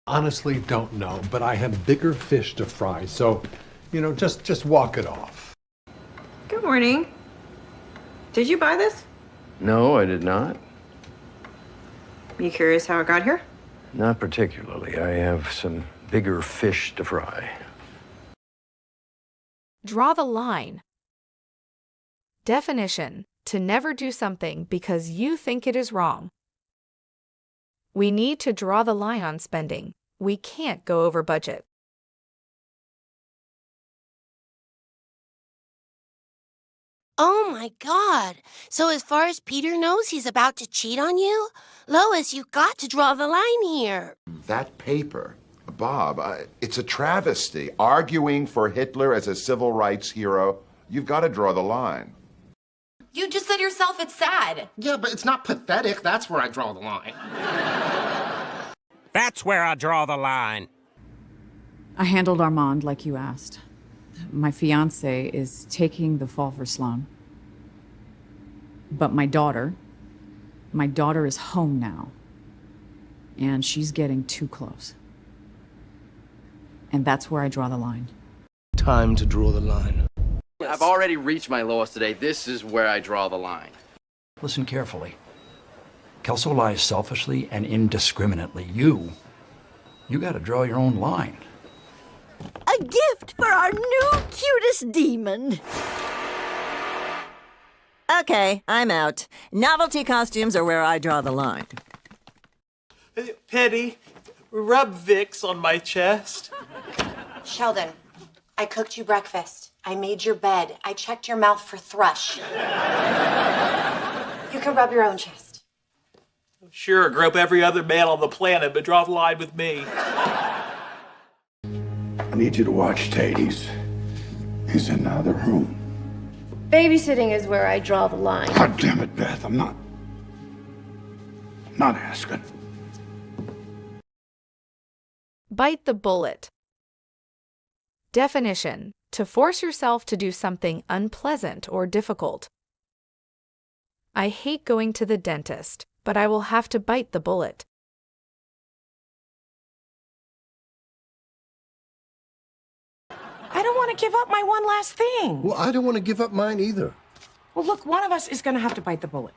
Honestly, don't know, but I have bigger fish to fry, so, you know, just walk it off. Good morning. Did you buy this? No, I did not. You curious how it got here? Not particularly. I have some bigger fish to fry. Draw the line. Definition: to never do something because you think it is wrong. We need to draw the line on spending. We can't go over budget. Oh my God. So as far as Peter knows, he's about to cheat on you? Lois, you've got to draw the line here. That paper, Bob, it's a travesty. Arguing for Hitler as a civil rights hero, you've got to draw the line. You just said yourself it's sad. Yeah, but it's not pathetic. That's where I draw the line. That's where I draw the line. I handled Armand like you asked. My fiancé is taking the fall for Sloan. But my daughter is home now. And she's getting too close. And that's where I draw the line. Time to draw the line. I've already reached my lowest today. This is where I draw the line. Listen carefully. Kelso lies selfishly and indiscriminately. You gotta draw your own line. A gift for our new cutest demon. Okay, I'm out. Novelty costumes are where I draw the line. Petty, rub Vicks on my chest. Sheldon, I cooked you breakfast. I made your bed. I checked your mouth for thrush. You can rub your own chest. Sure, grope every other man on the planet, but draw the line with me. I need you to watch Tate. He's in the other room. Babysitting is where I draw the line. God damn it, Beth. I'm not asking. Bite the bullet. Definition: to force yourself to do something unpleasant or difficult. I hate going to the dentist, but I will have to bite the bullet. want to give up my one last thing. Well, I don't want to give up mine either. Well, look, one of us is going to have to bite the bullet.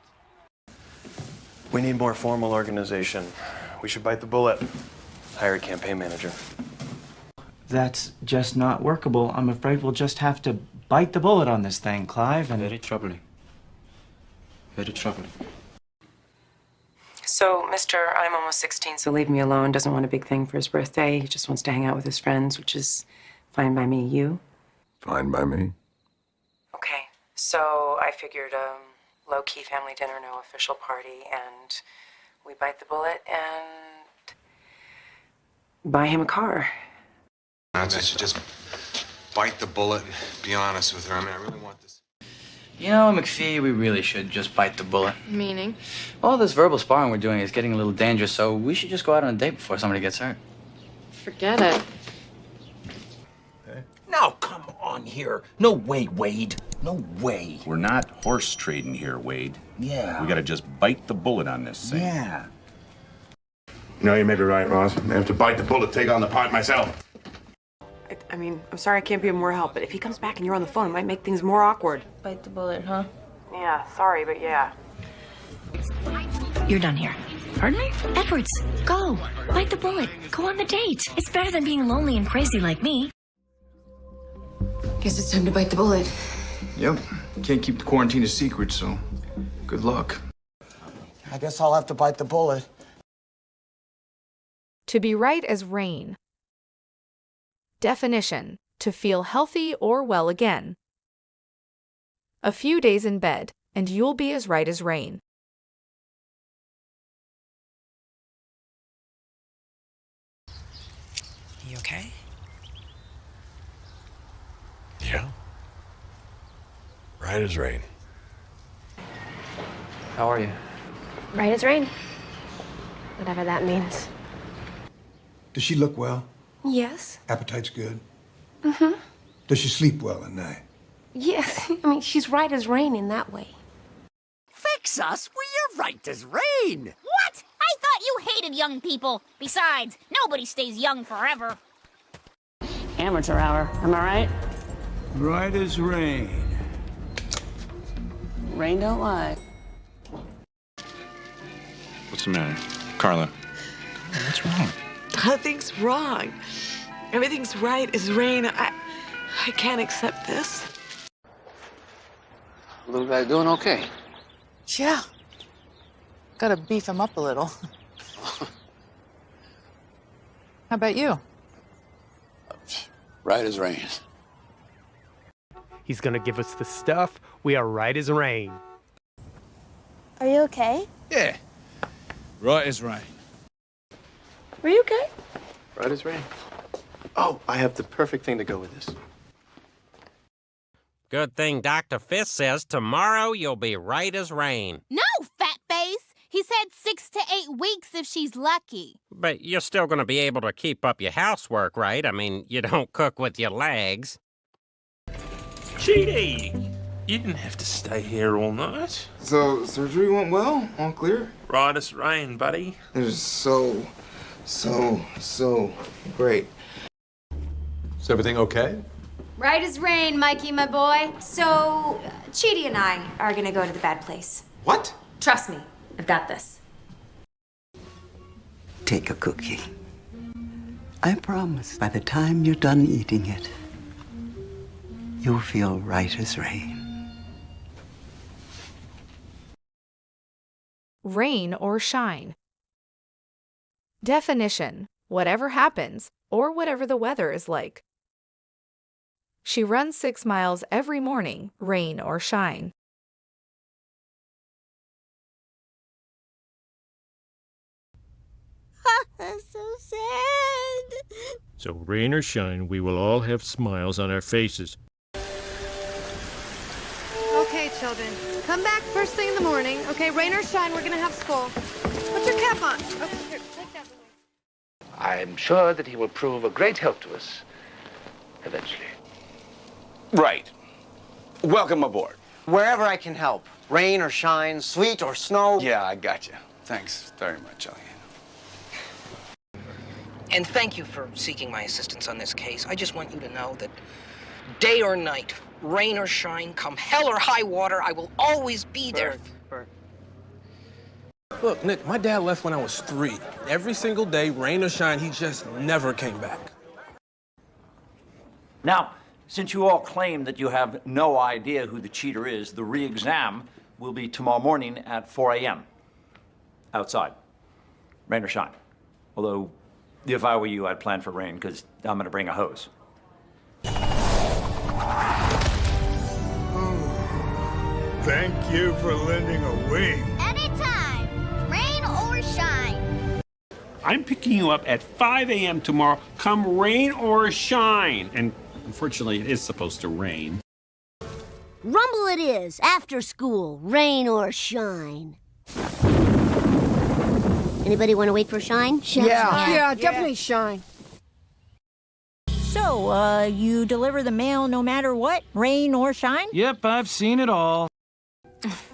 We need more formal organization. We should bite the bullet. Hire a campaign manager. That's just not workable. I'm afraid we'll just have to bite the bullet on this thing, Clive, and... Very troubling. Very troubling. So, Mr. I'm almost 16, so leave me alone. Doesn't want a big thing for his birthday. He just wants to hang out with his friends, which is fine by me. You? Fine by me. Okay. So I figured low-key family dinner, no official party, and we bite the bullet and buy him a car. I should just bite the bullet and be honest with her. I mean, I really want this. You know, McPhee, we really should just bite the bullet. Meaning? All this verbal sparring we're doing is getting a little dangerous, so we should just go out on a date before somebody gets hurt. Forget it. Now, come on here. No way, Wade. No way. We're not horse trading here, Wade. Yeah. We gotta just bite the bullet on this thing. Yeah. No, you may be right, Ross. I have to bite the bullet, take on the part myself. I mean, I'm sorry I can't be of more help, but if he comes back and you're on the phone, it might make things more awkward. Bite the bullet, huh? Yeah, sorry, but yeah. You're done here. Pardon me? Edwards, go. Bite the bullet. Go on the date. It's better than being lonely and crazy like me. Guess it's time to bite the bullet. Yep. Can't keep the quarantine a secret, so good luck. I guess I'll have to bite the bullet. To be right as rain. Definition: to feel healthy or well again. A few days in bed, and you'll be as right as rain. You okay? Yeah. Right as rain. How are you? Right as rain. Whatever that means. Does she look well? Yes. Appetite's good? Mm-hmm. Does she sleep well at night? Yes. I mean, she's right as rain in that way. Fix us? We're right as rain. What? I thought you hated young people. Besides, nobody stays young forever. Amateur hour, am I right? Right as rain. Rain don't lie. What's the matter? Carla. What's wrong? Nothing's wrong. Everything's right as rain. I can't accept this. Little guy doing okay? Yeah. Gotta beef him up a little. How about you? Right as rain. He's gonna give us the stuff. We are right as rain. Are you okay? Yeah. Right as rain. Are you okay? Right as rain. Oh, I have the perfect thing to go with this. Good thing Dr. Fisk says tomorrow you'll be right as rain. No, fat face. He said 6 to 8 weeks if she's lucky. But you're still going to be able to keep up your housework, right? I mean, you don't cook with your legs. Cheaty! You didn't have to stay here all night. So, surgery went well? All clear? Right as rain, buddy. It was so great. Is everything okay? Right as rain, Mikey, my boy. So, Cheaty and I are gonna go to the bad place. What? Trust me, I've got this. Take a cookie. I promise by the time you're done eating it, you'll feel right as rain. Rain or shine. Definition: whatever happens, or whatever the weather is like. She runs 6 miles every morning, rain or shine. That's so sad. So rain or shine, we will all have smiles on our faces. Okay, children. Come back first thing in the morning. Okay, rain or shine, we're gonna have school. Put your cap on. Okay, here, take that away. I'm sure that he will prove a great help to us eventually. Right. Welcome aboard. Wherever I can help. Rain or shine, sleet or snow. Yeah, I got you. Thanks very much, Elliot. And thank you for seeking my assistance on this case. I just want you to know that day or night, rain or shine, come hell or high water, I will always be there. Bert. Look, Nick, my dad left when I was 3. Every single day, rain or shine, he just never came back. Now, since you all claim that you have no idea who the cheater is, the re-exam will be tomorrow morning at 4 a.m. outside, rain or shine. Although, if I were you, I'd plan for rain, because I'm going to bring a hose. Thank you for lending a wing. Anytime, rain or shine. I'm picking you up at 5 a.m. tomorrow, come rain or shine. And unfortunately, it is supposed to rain. Rumble it is, after school, rain or shine. Anybody want to wait for shine? Yeah, definitely shine. So, you deliver the mail no matter what, rain or shine? Yep, I've seen it all.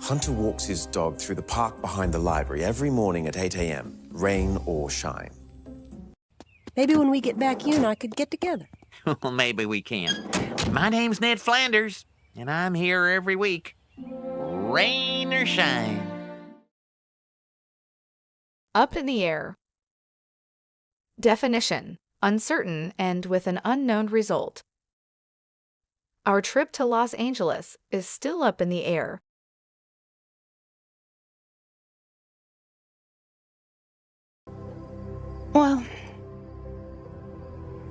Hunter walks his dog through the park behind the library every morning at 8 a.m., rain or shine. Maybe when we get back, you and I could get together. Well, maybe we can. My name's Ned Flanders, and I'm here every week. Rain or shine. Up in the air. Definition: uncertain and with an unknown result. Our trip to Los Angeles is still up in the air. Well,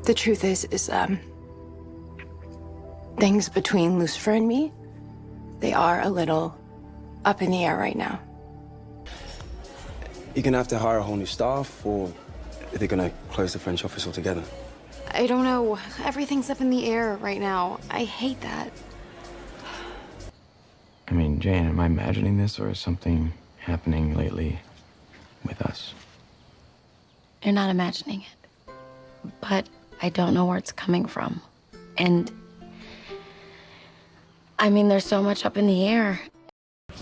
the truth is things between Lucifer and me, they are a little up in the air right now. You're gonna have to hire a whole new staff, or are they gonna close the French office altogether? I don't know. Everything's up in the air right now. I hate that. I mean, Jane, am I imagining this, or is something happening lately with us? You're not imagining it. But I don't know where it's coming from. And I mean, there's so much up in the air.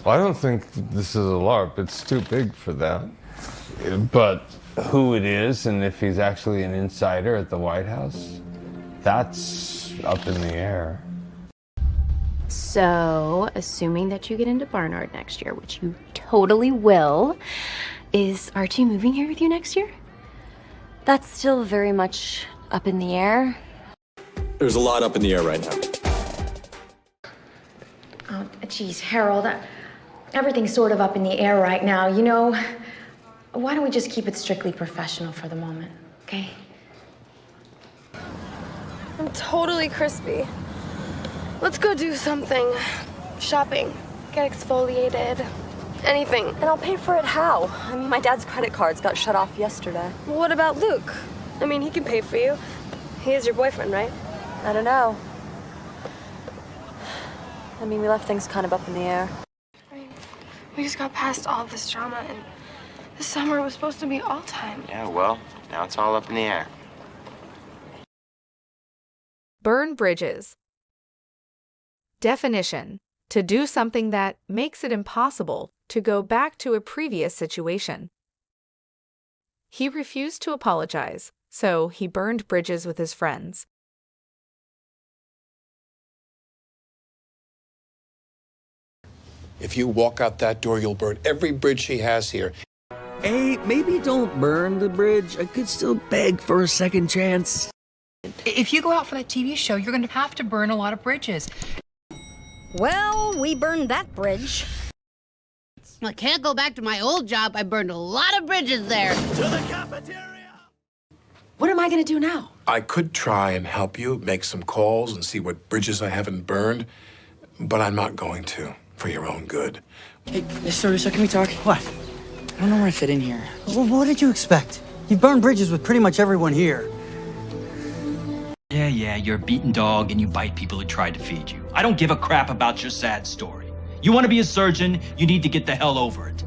Well, I don't think this is a LARP. It's too big for that. But who it is and if he's actually an insider at the White House, that's up in the air. So, assuming that you get into Barnard next year, which you totally will, is Archie moving here with you next year? That's still very much up in the air. There's a lot up in the air right now. Oh, geez, Harold, everything's sort of up in the air right now. You know, why don't we just keep it strictly professional for the moment, okay? I'm totally crispy. Let's go do something. Shopping. Get exfoliated. Anything. And I'll pay for it how? I mean, my dad's credit cards got shut off yesterday. Well, what about Luke? I mean, he can pay for you. He is your boyfriend, right? I don't know. I mean, we left things kind of up in the air. I mean, we just got past all this drama, and this summer was supposed to be all time. Yeah, well, now it's all up in the air. Burn bridges. Definition: to do something that makes it impossible to go back to a previous situation. He refused to apologize, so he burned bridges with his friends. If you walk out that door, you'll burn every bridge she has here. Hey, maybe don't burn the bridge. I could still beg for a second chance. If you go out for that TV show, you're going to have to burn a lot of bridges. Well, we burned that bridge. I can't go back to my old job. I burned a lot of bridges there. To the cafeteria! What am I gonna do now? I could try and help you, make some calls and see what bridges I haven't burned, but I'm not going to, for your own good. Hey, sir, can we talk? What? I don't know where I fit in here. Well, what did you expect? You burned bridges with pretty much everyone here. Yeah, you're a beaten dog and you bite people who tried to feed you. I don't give a crap about your sad story. You want to be a surgeon, you need to get the hell over it.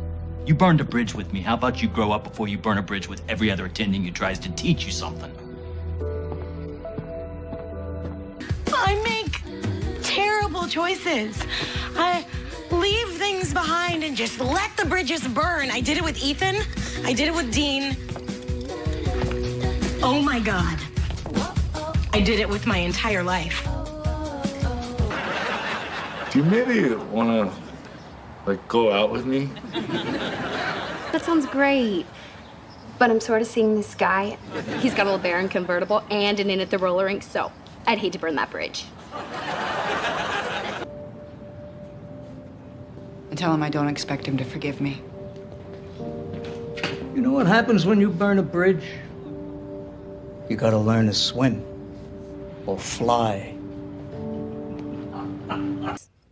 You burned a bridge with me. How about you grow up before you burn a bridge with every other attending who tries to teach you something? I make terrible choices. I leave things behind and just let the bridges burn. I did it with Ethan. I did it with Dean. Oh my God. I did it with my entire life. Do you maybe want to, like, go out with me? That sounds great. But I'm sort of seeing this guy. He's got a LeBaron convertible and an in at the roller rink, so I'd hate to burn that bridge. And tell him I don't expect him to forgive me. You know what happens when you burn a bridge? You gotta learn to swim. Or fly.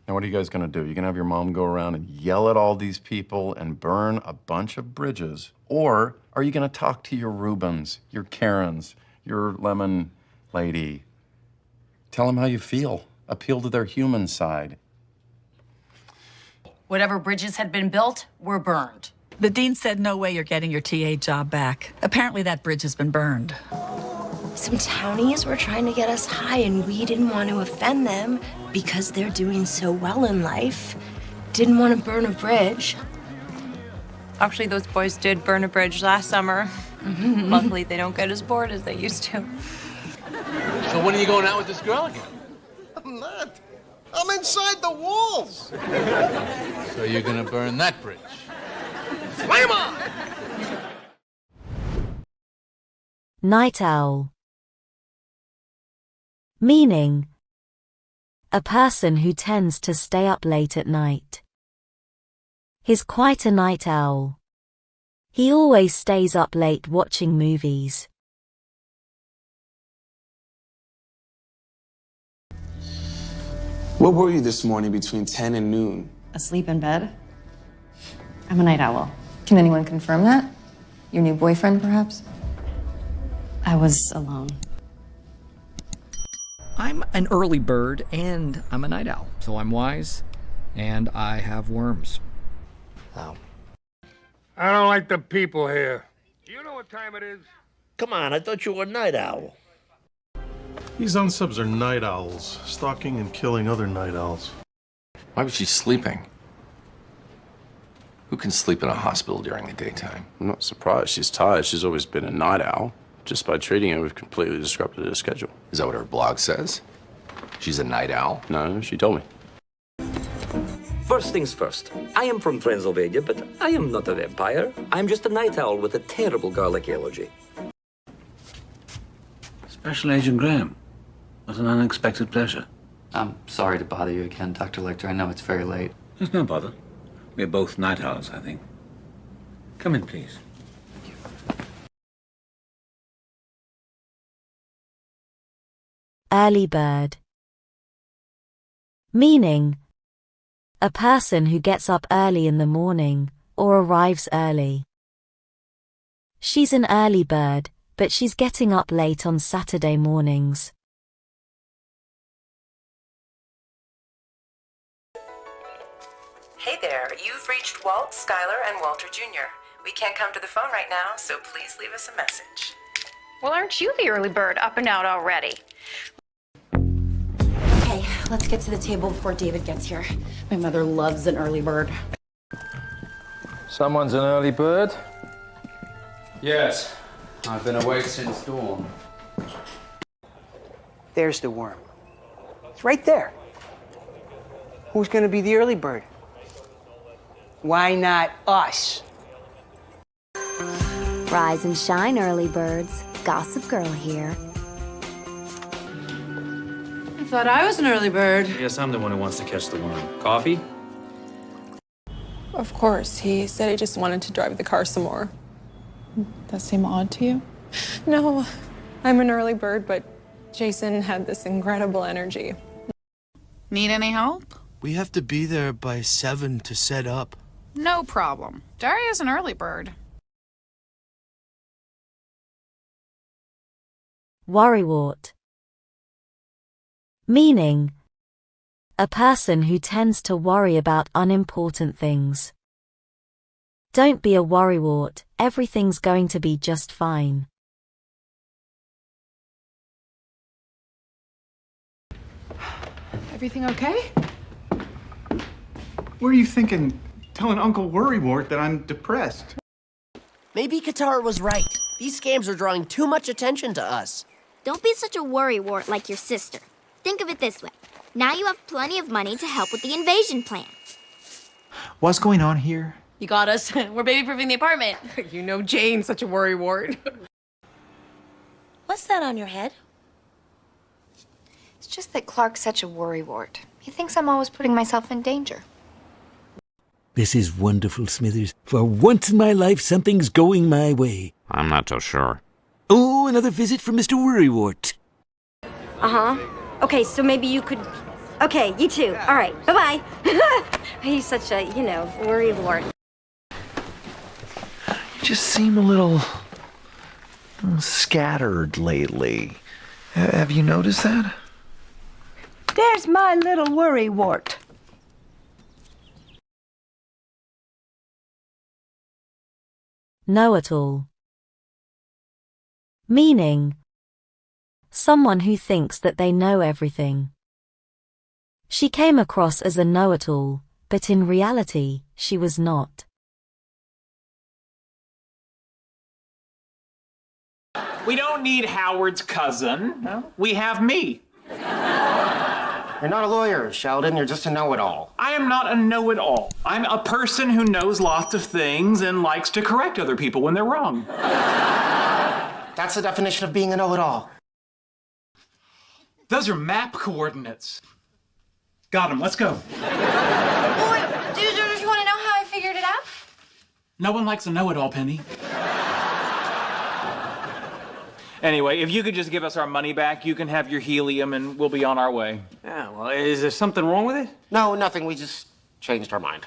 Now, what are you guys gonna do? You gonna have your mom go around and yell at all these people and burn a bunch of bridges? Or are you gonna talk to your Rubens, your Karens, your Lemon Lady? Tell them how you feel. Appeal to their human side. Whatever bridges had been built were burned. The dean said no way you're getting your TA job back. Apparently that bridge has been burned. Some townies were trying to get us high, and we didn't want to offend them because they're doing so well in life. Didn't want to burn a bridge. Actually, those boys did burn a bridge last summer. Luckily, they don't get as bored as they used to. So when are you going out with this girl again? I'm not. I'm inside the walls. So you're gonna burn that bridge. Flame on! Night owl. Meaning, a person who tends to stay up late at night. He's quite a night owl. He always stays up late watching movies. Where were you this morning between 10 and noon? Asleep in bed? I'm a night owl. Can anyone confirm that? Your new boyfriend, perhaps? I was alone. I'm an early bird and I'm a night owl, so I'm wise and I have worms. Oh. I don't like the people here. Do you know what time it is? Come on, I thought you were a night owl. These unsubs are night owls, stalking and killing other night owls. Why was she sleeping? Who can sleep in a hospital during the daytime? I'm not surprised. She's tired. She's always been a night owl. Just by treating her, we've completely disrupted her schedule. Is that what her blog says? She's a night owl? No, she told me. First things first. I am from Transylvania, but I am not a vampire. I'm just a night owl with a terrible garlic allergy. Special Agent Graham. What an unexpected pleasure. I'm sorry to bother you again, Dr. Lecter. I know it's very late. There's no bother. We're both night owls, I think. Come in, please. Early bird. Meaning, a person who gets up early in the morning or arrives early. She's an early bird, but she's getting up late on Saturday mornings. Hey there, you've reached Walt, Skylar, and Walter Jr. We can't come to the phone right now, so please leave us a message. Well, aren't you the early bird up and out already? Okay, let's get to the table before David gets here. My mother loves an early bird. Someone's an early bird? Yes. I've been awake since dawn. There's the worm. It's right there. Who's gonna be the early bird? Why not us? Rise and shine, early birds. Gossip Girl here. I thought I was an early bird. Yes, I'm the one who wants to catch the worm. Coffee? Of course. He said he just wanted to drive the car some more. That seem odd to you? No, I'm an early bird, but Jason had this incredible energy. Need any help? We have to be there by 7 to set up. No problem. Daria's an early bird. Worrywart. Meaning, a person who tends to worry about unimportant things. Don't be a worrywart, everything's going to be just fine. Everything okay? What are you thinking? Telling Uncle Worrywart that I'm depressed. Maybe Katara was right. These scams are drawing too much attention to us. Don't be such a worrywart like your sister. Think of it this way. Now you have plenty of money to help with the invasion plan. What's going on here? You got us. We're baby-proofing the apartment. You know Jane's such a worrywart. What's that on your head? It's just that Clark's such a worrywart. He thinks I'm always putting myself in danger. This is wonderful, Smithers. For once in my life, something's going my way. I'm not so sure. Oh, another visit from Mr. Worrywart. Uh-huh. Okay, so maybe you could... Okay, you too. All right, bye-bye. He's such a, worrywart. You just seem a little scattered lately. Have you noticed that? There's my little worrywart. Know-it-all. Meaning, someone who thinks that they know everything. She came across as a know-it-all, but in reality, she was not. We don't need Howard's cousin. No? We have me. You're not a lawyer, Sheldon. You're just a know-it-all. I am not a know-it-all. I'm a person who knows lots of things and likes to correct other people when they're wrong. That's the definition of being a know-it-all. Those are map coordinates. Got him. Let's go. Well, wait, do you want to know how I figured it out? No one likes a know-it-all, Penny. Anyway, if you could just give us our money back, you can have your helium and we'll be on our way. Yeah, well, is there something wrong with it? No, nothing. We just changed our mind.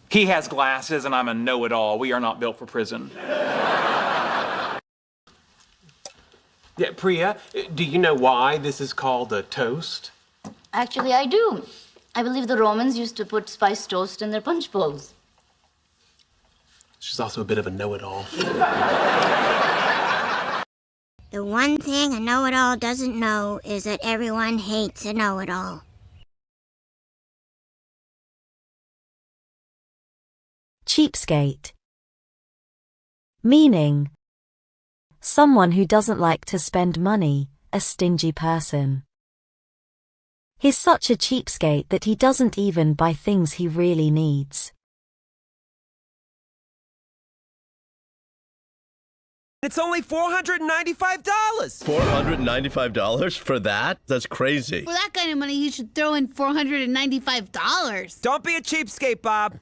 He has glasses and I'm a know-it-all. We are not built for prison. Yeah, Priya, do you know why this is called a toast? Actually, I do. I believe the Romans used to put spiced toast in their punch bowls. She's also a bit of a know-it-all. The one thing a know-it-all doesn't know is that everyone hates a know-it-all. Cheapskate. Meaning, someone who doesn't like to spend money, a stingy person. He's such a cheapskate that he doesn't even buy things he really needs. It's only $495. $495 for that? That's crazy. For that kind of money, you should throw in $495. Don't be a cheapskate, Bob.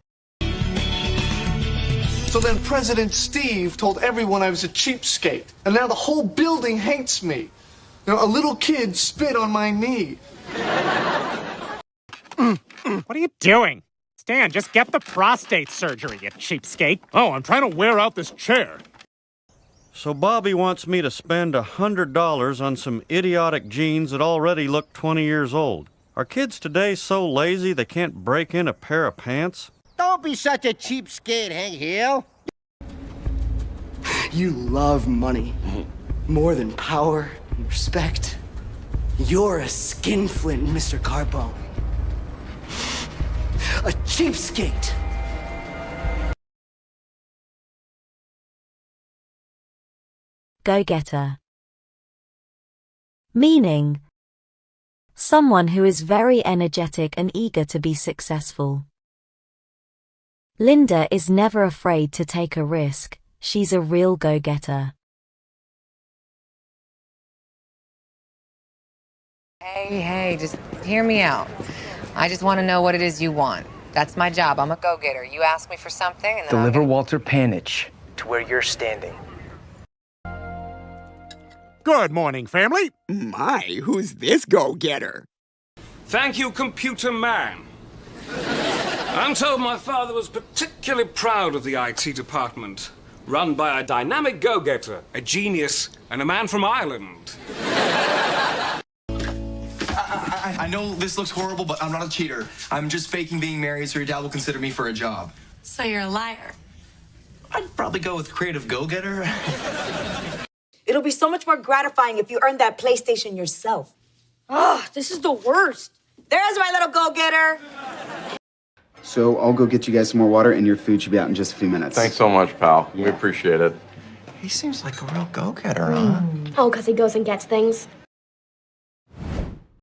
So then President Steve told everyone I was a cheapskate, and now the whole building hates me. A little kid spit on my knee. What are you doing? Stan, just get the prostate surgery, you cheapskate. Oh, I'm trying to wear out this chair. So Bobby wants me to spend $100 on some idiotic jeans that already look 20 years old. Are kids today so lazy they can't break in a pair of pants? Don't be such a cheapskate, Hank Hill. You love money more than power and respect. You're a skinflint, Mr. Carbone. A cheapskate. Go-getter. Meaning, someone who is very energetic and eager to be successful. Linda is never afraid to take a risk. She's a real go-getter. Hey, just hear me out. I just want to know what it is you want. That's my job. I'm a go-getter. You ask me for something and then Deliver Walter Panich to where you're standing. Good morning, family. My, who's this go-getter? Thank you, computer man. I'm told my father was particularly proud of the IT department, run by a dynamic go-getter, a genius, and a man from Ireland. I know this looks horrible, but I'm not a cheater. I'm just faking being married so your dad will consider me for a job. So you're a liar. I'd probably go with creative go-getter. It'll be so much more gratifying if you earn that PlayStation yourself. Oh, this is the worst. There's my little go-getter. So I'll go get you guys some more water, and your food should be out in just a few minutes. Thanks so much, pal. We appreciate it. He seems like a real go-getter, huh? Oh, because he goes and gets things.